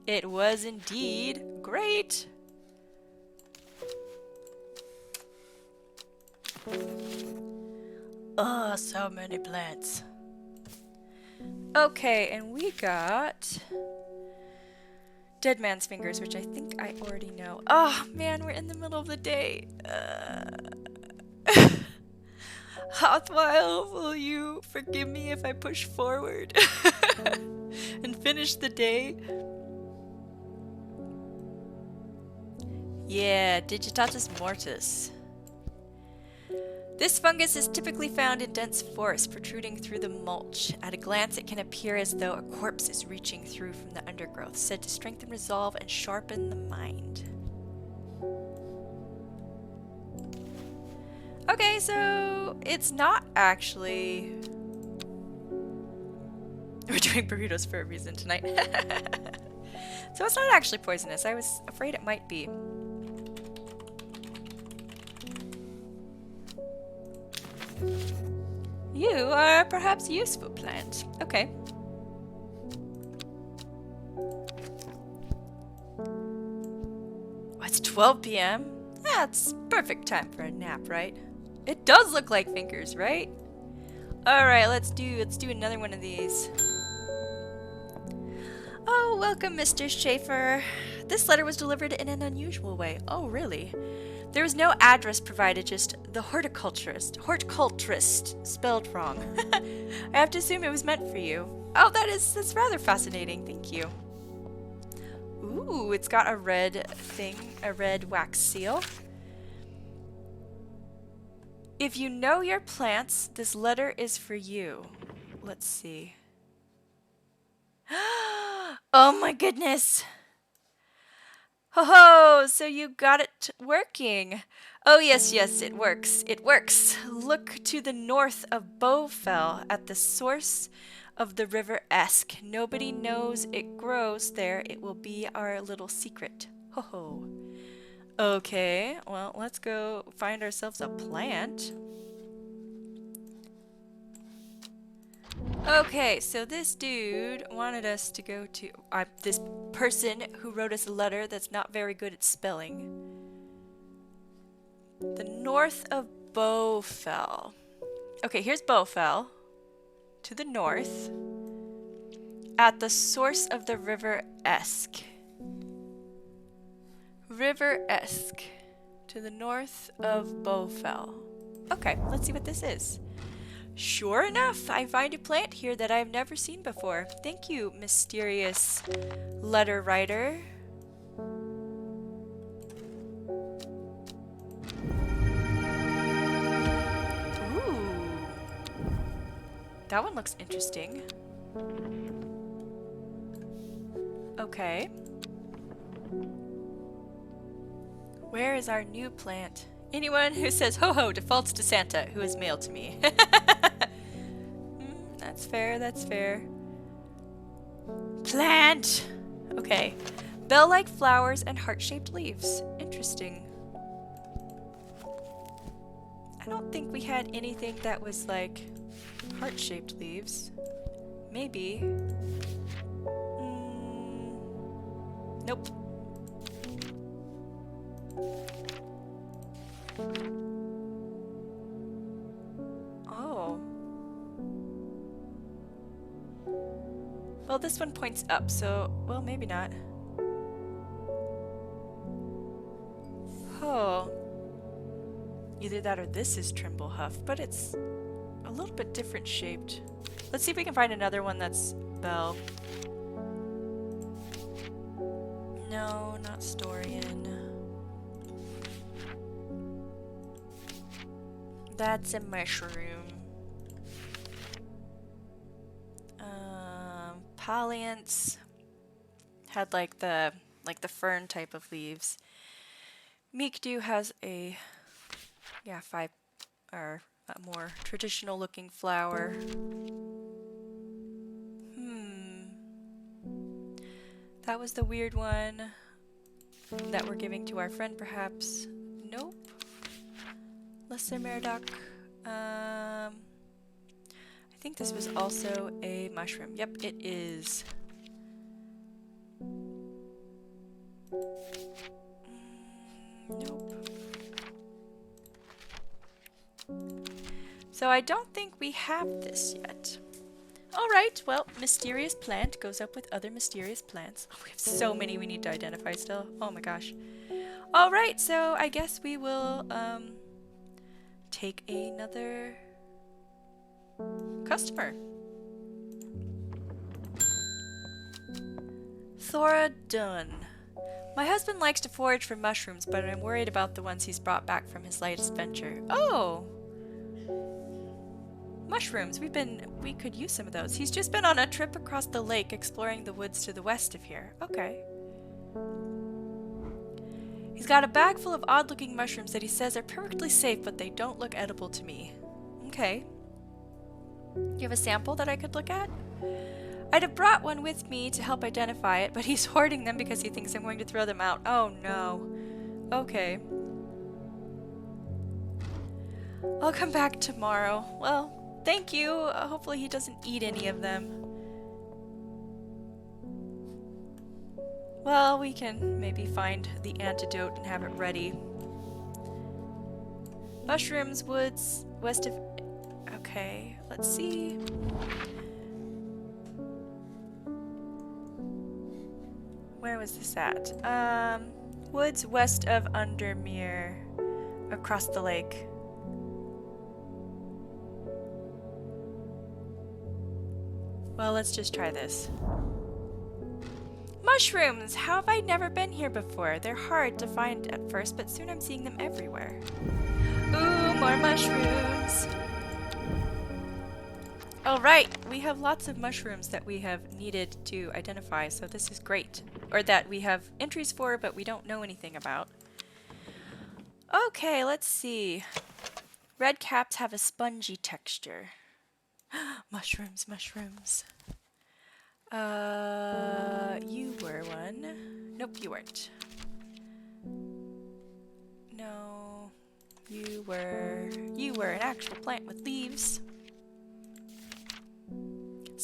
It was indeed. Great! Oh, so many plants. Okay, and we got Dead Man's Fingers, which I think I already know. Oh man, we're in the middle of the day. Hothwile, will you forgive me if I push forward and finish the day? Yeah, Digitatus mortis. This fungus is typically found in dense forests protruding through the mulch. At a glance, it can appear as though a corpse is reaching through from the undergrowth, said to strengthen resolve and sharpen the mind. Okay, so it's not actually... We're doing burritos for a reason tonight. So it's not actually poisonous. I was afraid it might be. You are perhaps a useful plant. Okay. Oh, it's 12 p.m. That's perfect time for a nap, right? It does look like fingers, right? Alright, let's do another one of these. Oh, welcome, Mr. Schaefer. This letter was delivered in an unusual way. Oh, really? There was no address provided, just the horticulturist spelled wrong. I have to assume it was meant for you. Oh, that's rather fascinating. Thank you. Ooh, it's got a red thing, a red wax seal. If you know your plants, this letter is for you. Let's see. Oh my goodness. Ho ho, so you got it working. Oh yes, yes, it works. It works. Look to the north of Bowfell at the source of the river Esk. Nobody knows it grows there. It will be our little secret. Ho ho. Okay, well, let's go find ourselves a plant. Okay, so this dude wanted us to go to this person who wrote us a letter that's not very good at spelling. The north of Bowfell. Okay, here's Bowfell. To the north. At the source of the River Esk. River Esk. To the north of Bowfell. Okay, let's see what this is. Sure enough, I find a plant here that I've never seen before. Thank you, mysterious letter writer. Ooh. That one looks interesting. Okay. Where is our new plant? Anyone who says ho ho defaults to Santa, who is mailed to me. That's fair, that's fair. Plant! Okay. Bell-like flowers and heart-shaped leaves. Interesting. I don't think we had anything that was like heart-shaped leaves. Maybe. Nope. Oh. Well, this one points up, so, well, maybe not. Oh. Either that or this is Trimblehuff, but it's a little bit different shaped. Let's see if we can find another one that's bell. No, not Storian. That's a mushroom. Palliance had like the fern type of leaves. Meekdew has a five or a more traditional looking flower. That was the weird one that we're giving to our friend, perhaps. Nope. Lesser Meridoc. I think this was also a mushroom. Yep, it is. Nope. So I don't think we have this yet. Alright, well, mysterious plant goes up with other mysterious plants. Oh, we have so many we need to identify still. Oh my gosh. Alright, so I guess we will take another customer. Thora Dunn. My husband likes to forage for mushrooms, but I'm worried about the ones he's brought back from his latest venture. Oh! Mushrooms. We could use some of those. He's just been on a trip across the lake exploring the woods to the west of here. Okay. He's got a bag full of odd-looking mushrooms that he says are perfectly safe, but they don't look edible to me. Okay. You have a sample that I could look at? I'd have brought one with me to help identify it, but he's hoarding them because he thinks I'm going to throw them out. Oh no. Okay. I'll come back tomorrow. Well, thank you. Hopefully he doesn't eat any of them. Well, we can maybe find the antidote and have it ready. Mushrooms, woods, west of... Okay, let's see. Where was this at? Woods west of Undermere, across the lake. Well, let's just try this. Mushrooms! How have I never been here before? They're hard to find at first, but soon I'm seeing them everywhere. Ooh, more mushrooms! Alright, we have lots of mushrooms that we have needed to identify, so this is great. Or that we have entries for, but we don't know anything about. Okay, let's see. Red caps have a spongy texture. Mushrooms, mushrooms. You were one. Nope, you weren't. No, you were an actual plant with leaves.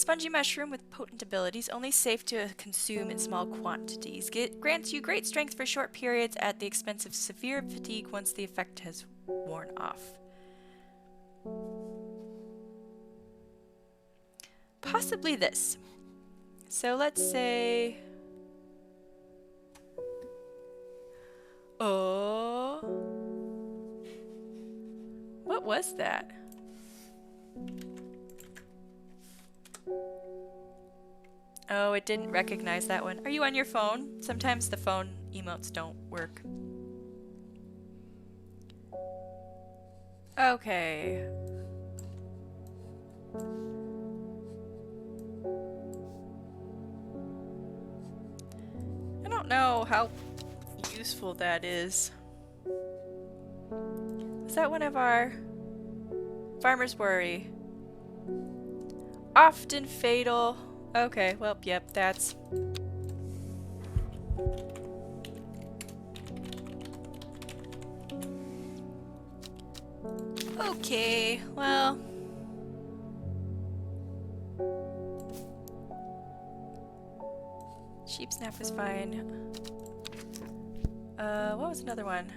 Spongy mushroom with potent abilities, only safe to consume in small quantities. Grants you great strength for short periods at the expense of severe fatigue once the effect has worn off. Possibly this. So let's say... Oh... What was that? Oh, it didn't recognize that one. Are you on your phone? Sometimes the phone emotes don't work. Okay. I don't know how useful that is. Is that one of our farmer's worry? Often fatal. Okay, well, yep, that's... Okay, well... Sheep snap was fine. What was another one?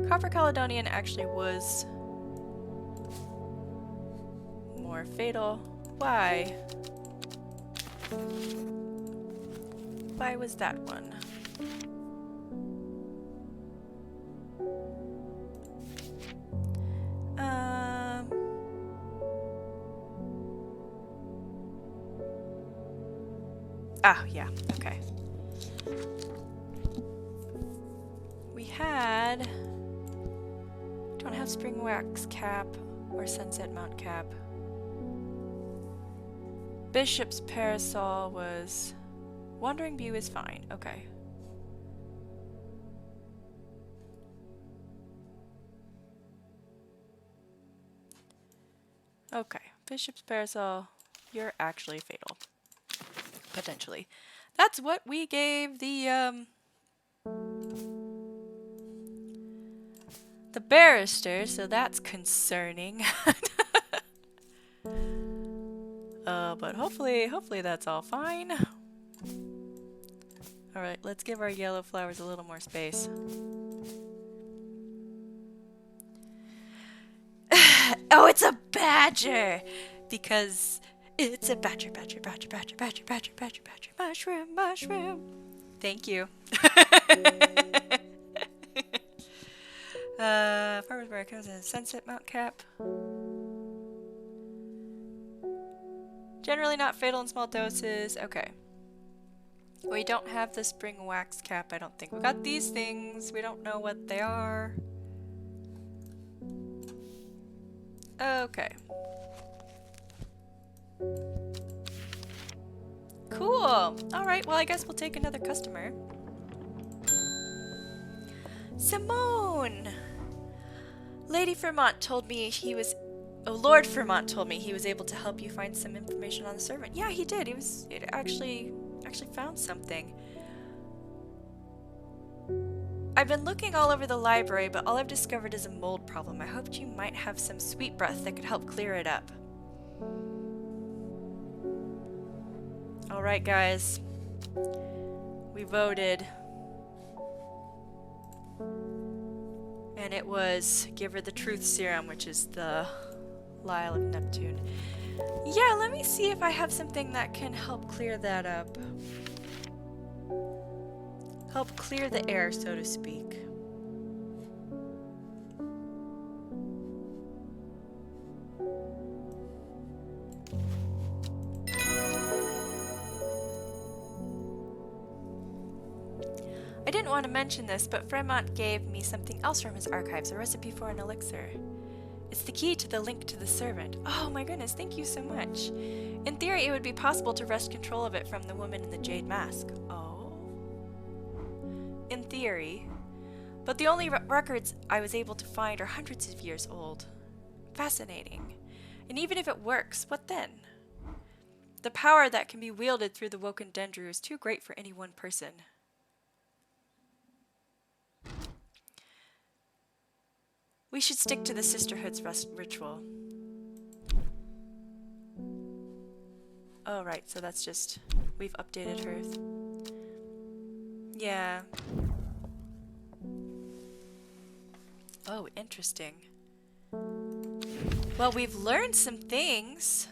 Copper Caledonian actually was more fatal. Why? Why was that one? Ah, yeah, okay. We had... Don't have Spring Wax Cap or Sunset Mount Cap. Bishop's Parasol was... Wandering View is fine, okay. Okay, Bishop's Parasol, you're actually fatal. Potentially. That's what we gave the barrister, so that's concerning. But hopefully that's all fine. Alright, let's give our yellow flowers a little more space. Oh, it's a badger! Because it's a badger, mushroom. Thank you. Farmer's Where comes in Sunset Mount Cap. Generally not fatal in small doses. Okay. We don't have the Spring Wax Cap, I don't think. We got these things. We don't know what they are. Okay. Cool. Alright, well I guess we'll take another customer. Simone! Lady Fremont told me he was... Oh, Lord Fremont told me he was able to help you find some information on the servant. Yeah, he did. It actually found something. I've been looking all over the library, but all I've discovered is a mold problem. I hoped you might have some sweet breath that could help clear it up. Alright, guys. We voted. And it was give her the truth serum, which is the Lyle of Neptune. Yeah, let me see if I have something that can help clear that up. Help clear the air, so to speak. I didn't want to mention this, but Fremont gave me something else from his archives, a recipe for an elixir. It's the key to the link to the servant. Oh my goodness, thank you so much. In theory, it would be possible to wrest control of it from the woman in the jade mask. Oh. In theory. But the only records I was able to find are hundreds of years old. Fascinating. And even if it works, what then? The power that can be wielded through the Woken Dendru is too great for any one person. We should stick to the Sisterhood's ritual. Oh, right, so that's just... We've updated her. Yeah. Oh, interesting. Well, we've learned some things.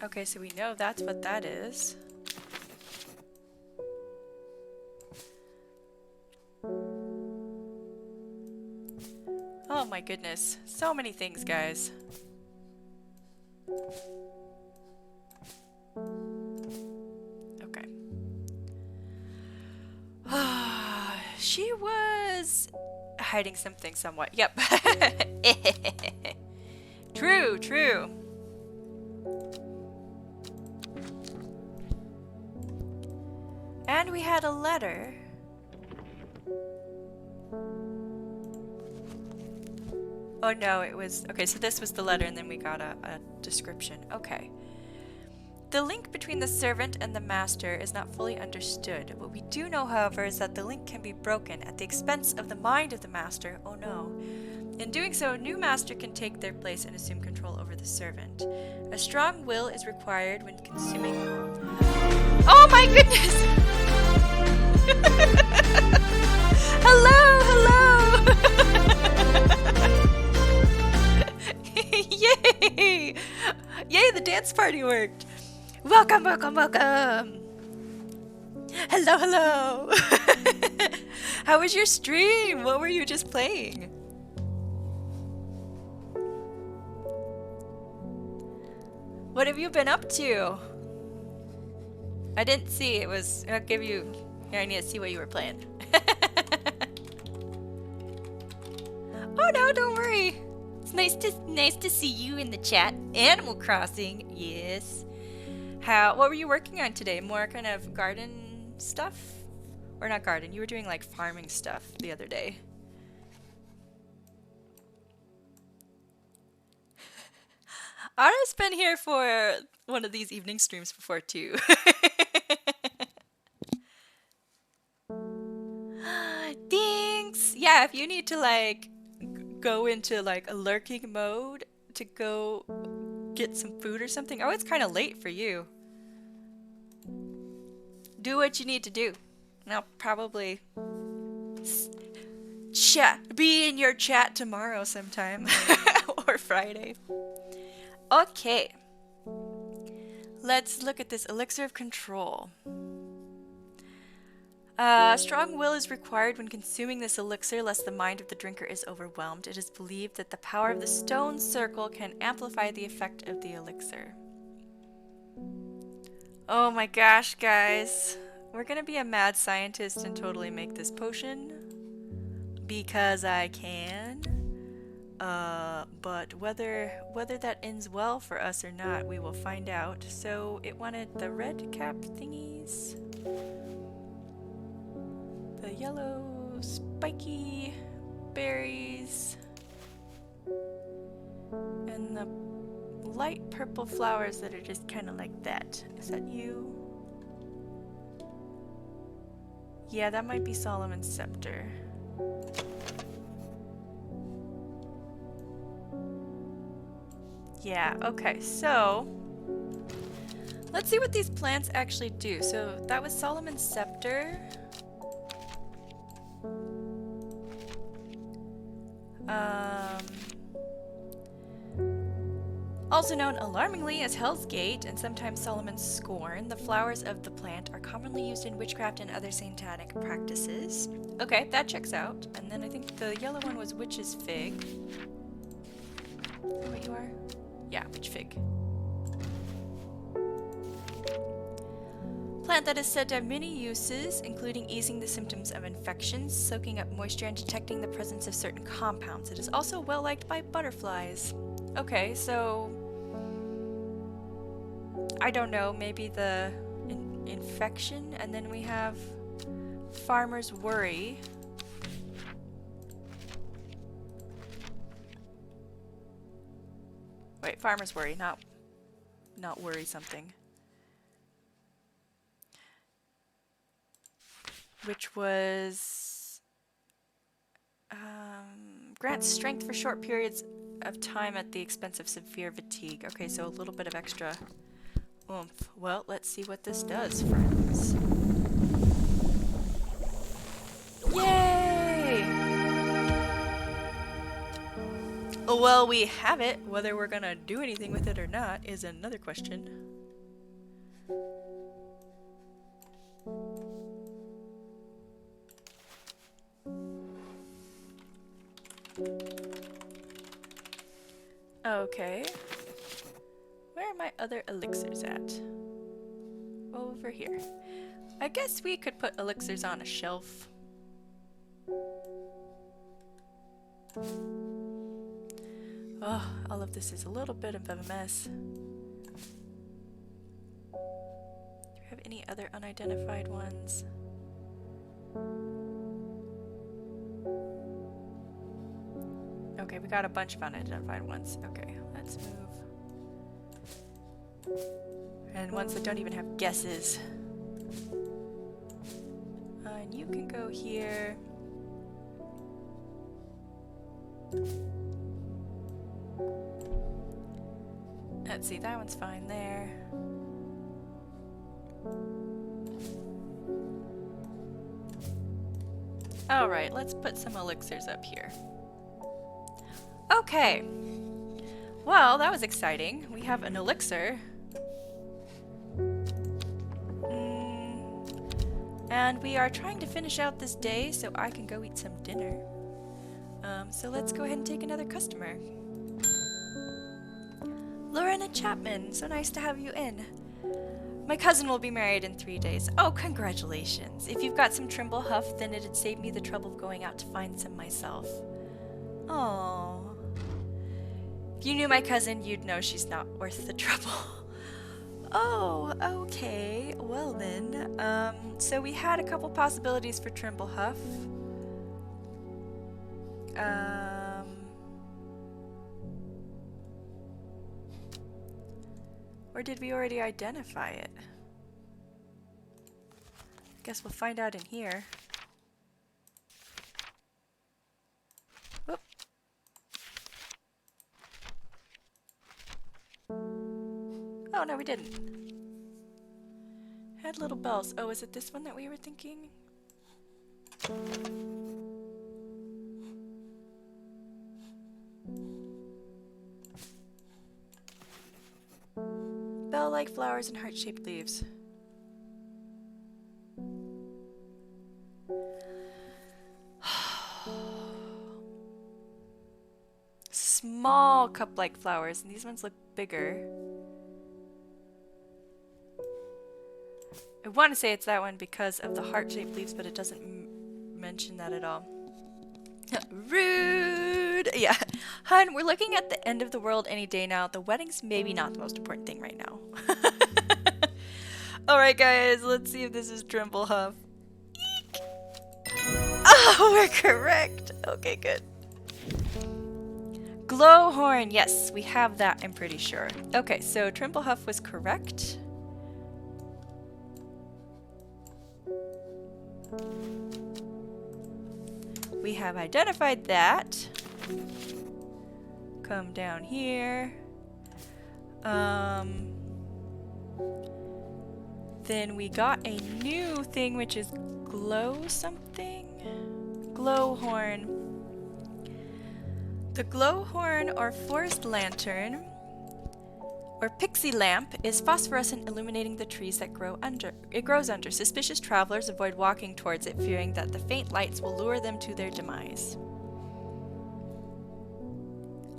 Okay, so we know that's what that is. Oh my goodness. So many things, guys. Okay. She was hiding something somewhat. Yep. True, true. And we had a letter. Oh no, it was... Okay, so this was the letter and then we got a description. Okay. The link between the servant and the master is not fully understood. What we do know, however, is that the link can be broken at the expense of the mind of the master. Oh no. In doing so, a new master can take their place and assume control over the servant. A strong will is required when consuming... Oh my goodness! Hello, hello! Yay! Yay, the dance party worked! Welcome, welcome, welcome! Hello, hello! How was your stream? What were you just playing? What have you been up to? I didn't see. It was... I'll give you... Here, I need to see what you were playing. Oh no, don't worry. It's nice to see you in the chat. Animal Crossing, yes. What were you working on today? More kind of garden stuff? Or not garden, you were doing like farming stuff the other day. Ara's been here for one of these evening streams before too. Thanks! Yeah, if you need to like go into like a lurking mode to go get some food or something. Oh, it's kind of late for you. Do what you need to do. And I'll probably be in your chat tomorrow sometime. Or Friday. Okay. Let's look at this elixir of control. Strong will is required when consuming this elixir, lest the mind of the drinker is overwhelmed. It is believed that the power of the stone circle can amplify the effect of the elixir. Oh my gosh, guys. We're gonna be a mad scientist and totally make this potion. Because I can. But whether that ends well for us or not, we will find out. So it wanted the red cap thingies. The yellow spiky berries. And the light purple flowers that are just kind of like that. Is that you? Yeah, that might be Solomon's scepter. Yeah, okay, so let's see what these plants actually do. So that was Solomon's scepter. Also known alarmingly as Hell's Gate and sometimes Solomon's Scorn, the flowers of the plant are commonly used in witchcraft and other satanic practices. Okay, that checks out. And then I think the yellow one was Witch's Fig. Is that what you are? Yeah, Witch Fig. Plant that is said to have many uses, including easing the symptoms of infections, soaking up moisture, and detecting the presence of certain compounds. It is also well liked by butterflies. Okay, so I don't know, maybe the infection, and then we have Farmer's Worry. Wait, Farmer's Worry, not worry something. Which was grants strength for short periods of time at the expense of severe fatigue. Okay, so a little bit of extra oomph. Well, let's see what this does, friends. Yay! Well, we have it. Whether we're gonna do anything with it or not is another question. Okay. Where are my other elixirs at? Over here. I guess we could put elixirs on a shelf. Oh, all of this is a little bit of a mess. Do we have any other unidentified ones? Okay, we got a bunch of unidentified ones. Okay, let's move. And ones that don't even have guesses. And you can go here. Let's see, that one's fine there. Alright, let's put some elixirs up here. Okay. Well, that was exciting. We have an elixir. And we are trying to finish out this day so I can go eat some dinner. So let's go ahead and take another customer. Lorena Chapman, so nice to have you in. My cousin will be married in 3 days. Oh, congratulations. If you've got some Trimble Huff, then it'd save me the trouble of going out to find some myself. Oh. If you knew my cousin, you'd know she's not worth the trouble. Oh, okay. Well then, so we had a couple possibilities for Trimble Huff. Or did we already identify it? I guess we'll find out in here. Whoop. Oh, no, we didn't. Had little bells. Oh, is it this one that we were thinking? Bell-like flowers and heart-shaped leaves. Small cup-like flowers, and these ones look bigger. I want to say it's that one because of the heart-shaped leaves, but it doesn't mention that at all. Rude! Yeah. Hun, we're looking at the end of the world any day now. The wedding's maybe not the most important thing right now. Alright guys, let's see if this is Trimble Huff. Eek! Oh, we're correct! Okay, good. Glowhorn, yes, we have that, I'm pretty sure. Okay, so Trimble Huff was correct. We have identified that. Come down here. Then we got a new thing, which is glow something? Glowhorn. The glowhorn or forest lantern or pixie lamp is phosphorescent, illuminating the trees that grows under. Suspicious travelers avoid walking towards it, fearing that the faint lights will lure them to their demise.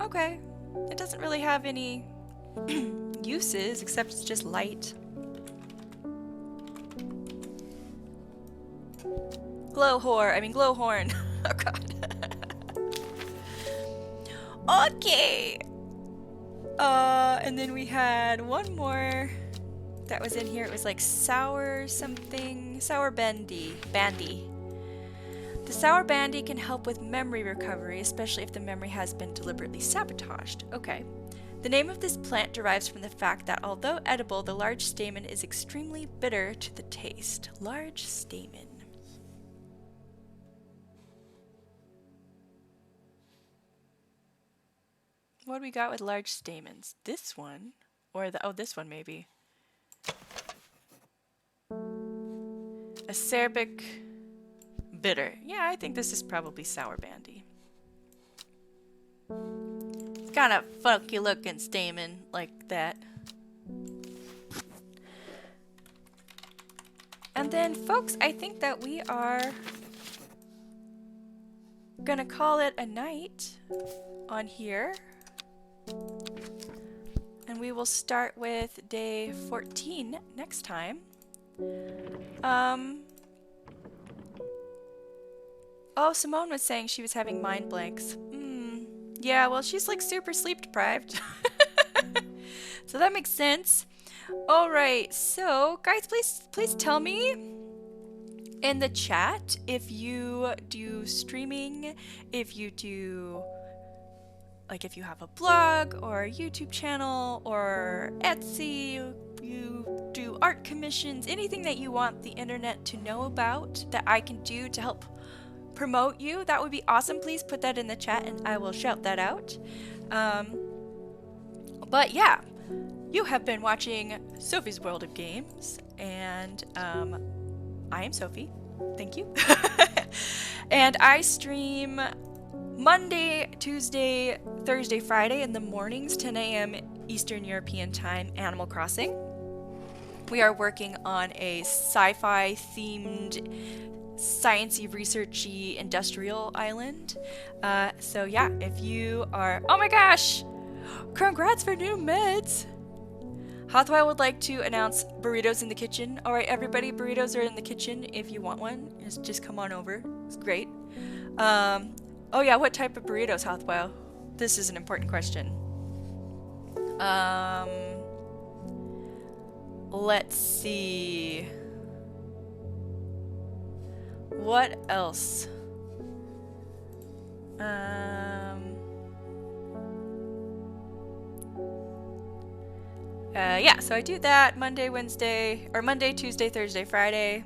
Okay, it doesn't really have any uses except it's just light. Glowhorn. Oh god. Okay. And then we had one more that was in here. It was like sour something. Sour bandy. The sour bandy can help with memory recovery, especially if the memory has been deliberately sabotaged. Okay. The name of this plant derives from the fact that although edible, the large stamen is extremely bitter to the taste. Large stamen. What do we got with large stamens? This one? Or the, oh, this one maybe. Acerbic bitter. Yeah, I think this is probably sour bandy. It's kind of funky looking stamen like that. And then, folks, I think that we are gonna call it a night on here. And we will start with day 14 next time. Oh, Simone was saying she was having mind blanks. Yeah, well, she's like super sleep deprived. So that makes sense. All right, so guys, please tell me in the chat if you do streaming, if you do, like, if you have a blog or a YouTube channel or Etsy, you do art commissions, anything that you want the internet to know about that I can do to help promote you, that would be awesome. Please put that in the chat and I will shout that out. But yeah, you have been watching Sophie's World of Games, and I am Sophie. Thank you. And I stream Monday, Tuesday, Thursday, Friday in the mornings, 10 a.m. Eastern European Time, Animal Crossing. We are working on a sci-fi themed, sciencey, researchy, industrial island. So yeah, if you are... Oh my gosh! Congrats for new meds! Hathaway would like to announce burritos in the kitchen. Alright, everybody, burritos are in the kitchen. If you want one, just come on over. It's great. Oh yeah, what type of burritos, Hathaway? This is an important question. Let's see. What else? Yeah, so I do that Monday, Wednesday, or Monday, Tuesday, Thursday, Friday.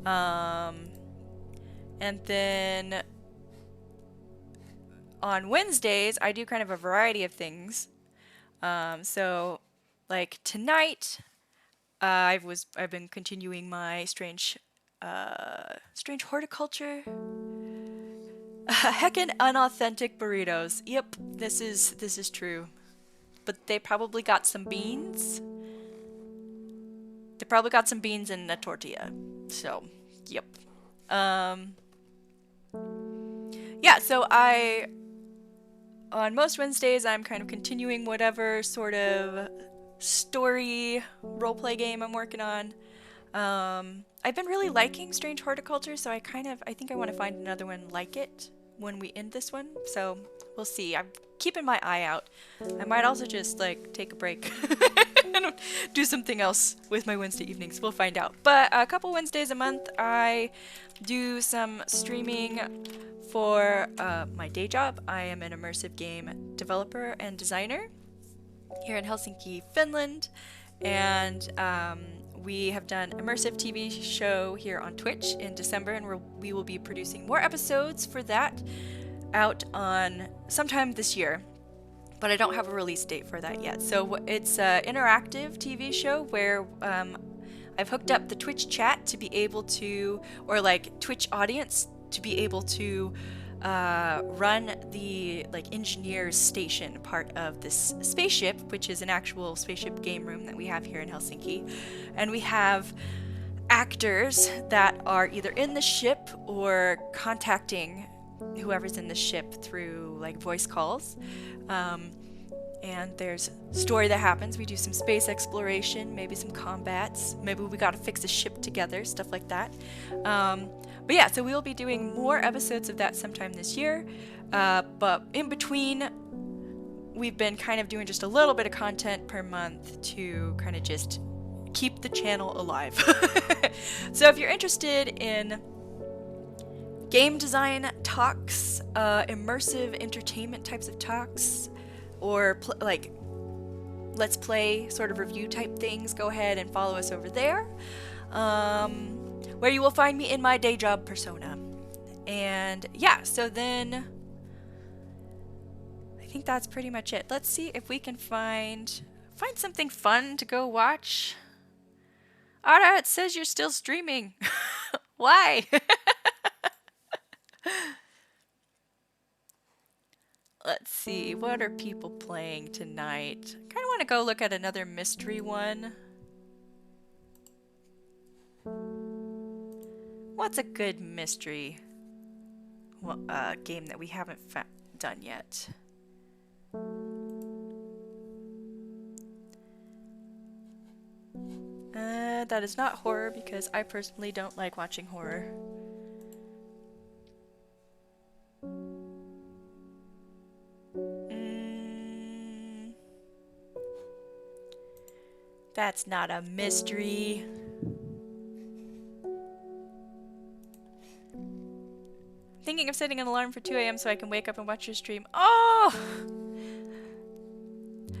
And then on Wednesdays, I do kind of a variety of things. So like tonight, I've been continuing my strange horticulture. Heckin' unauthentic burritos. Yep, this is true. But they probably got some beans. They probably got some beans in a tortilla. So, yep. Yeah, so on most Wednesdays, I'm kind of continuing whatever sort of story roleplay game I'm working on. I've been really liking Strange Horticulture, so I think I want to find another one like it when we end this one. So we'll see. I'm keeping my eye out. I might also just like take a break and do something else with my Wednesday evenings. We'll find out. But a couple Wednesdays a month, I do some streaming for my day job. I am an immersive game developer and designer here in Helsinki, Finland, and we have done immersive TV show here on Twitch in December, and we will be producing more episodes for that out on sometime this year, but I don't have a release date for that yet. So it's an interactive TV show where I've hooked up the Twitch chat to be able to, or like Twitch audience to be able to run the like engineers station part of this spaceship, which is an actual spaceship game room that we have here in Helsinki. And we have actors that are either in the ship or contacting whoever's in the ship through like voice calls. And there's story that happens. We do some space exploration, maybe some combats, maybe we gotta fix a ship together, stuff like that. But yeah, so we'll be doing more episodes of that sometime this year. But in between, we've been kind of doing just a little bit of content per month to kind of just keep the channel alive. So if you're interested in game design talks, immersive entertainment types of talks, or like let's play sort of review type things, go ahead and follow us over there, where you will find me in my day job persona. And yeah, so then I think that's pretty much it. Let's see if we can find something fun to go watch. Ara, it says you're still streaming. Why? Let's see, what are people playing tonight? Kind of want to go look at another mystery one. What's a good mystery game that we haven't done yet? That is not horror because I personally don't like watching horror. That's not a mystery. Thinking of setting an alarm for 2 a.m. so I can wake up and watch your stream. Oh!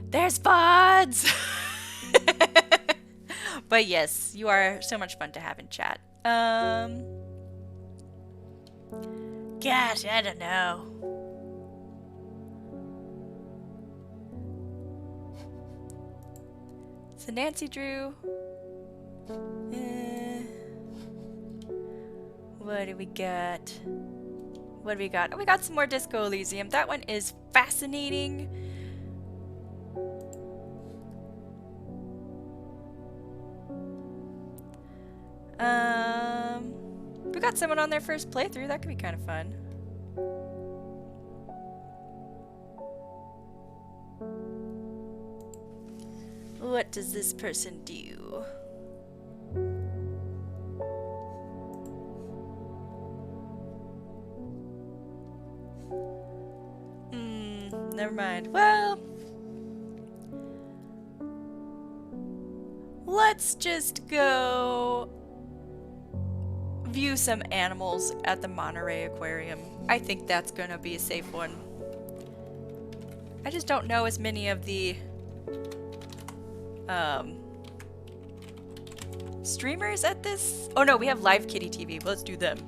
There's VODs! But yes, you are so much fun to have in chat. Gosh, I don't know. So Nancy Drew. What do we got? What do we got? Oh, we got some more Disco Elysium. That one is fascinating. We got someone on their first playthrough. That could be kind of fun. What does this person do? Never mind. Well, let's just go view some animals at the Monterey Aquarium. I think that's gonna be a safe one. I just don't know as many of the streamers at this. Oh no, we have Live Kitty TV. Let's do them.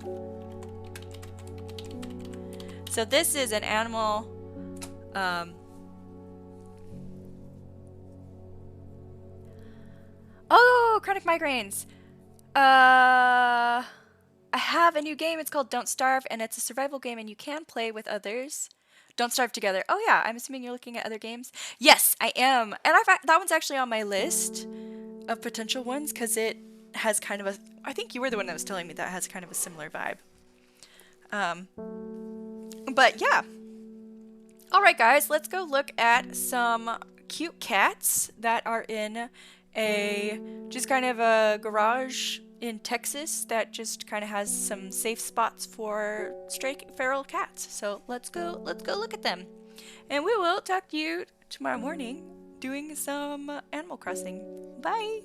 So this is an animal. Oh, chronic migraines. I have a new game. It's called Don't Starve, and it's a survival game, and you can play with others. Don't Starve Together. Oh yeah, I'm assuming you're looking at other games. Yes, I am, and that one's actually on my list of potential ones because it has kind of a. I think you were the one that was telling me that has kind of a similar vibe. But yeah. All right, guys, let's go look at some cute cats that are in just kind of a garage in Texas that just kind of has some safe spots for stray feral cats. So let's go look at them. And we will talk to you tomorrow morning doing some Animal Crossing. Bye.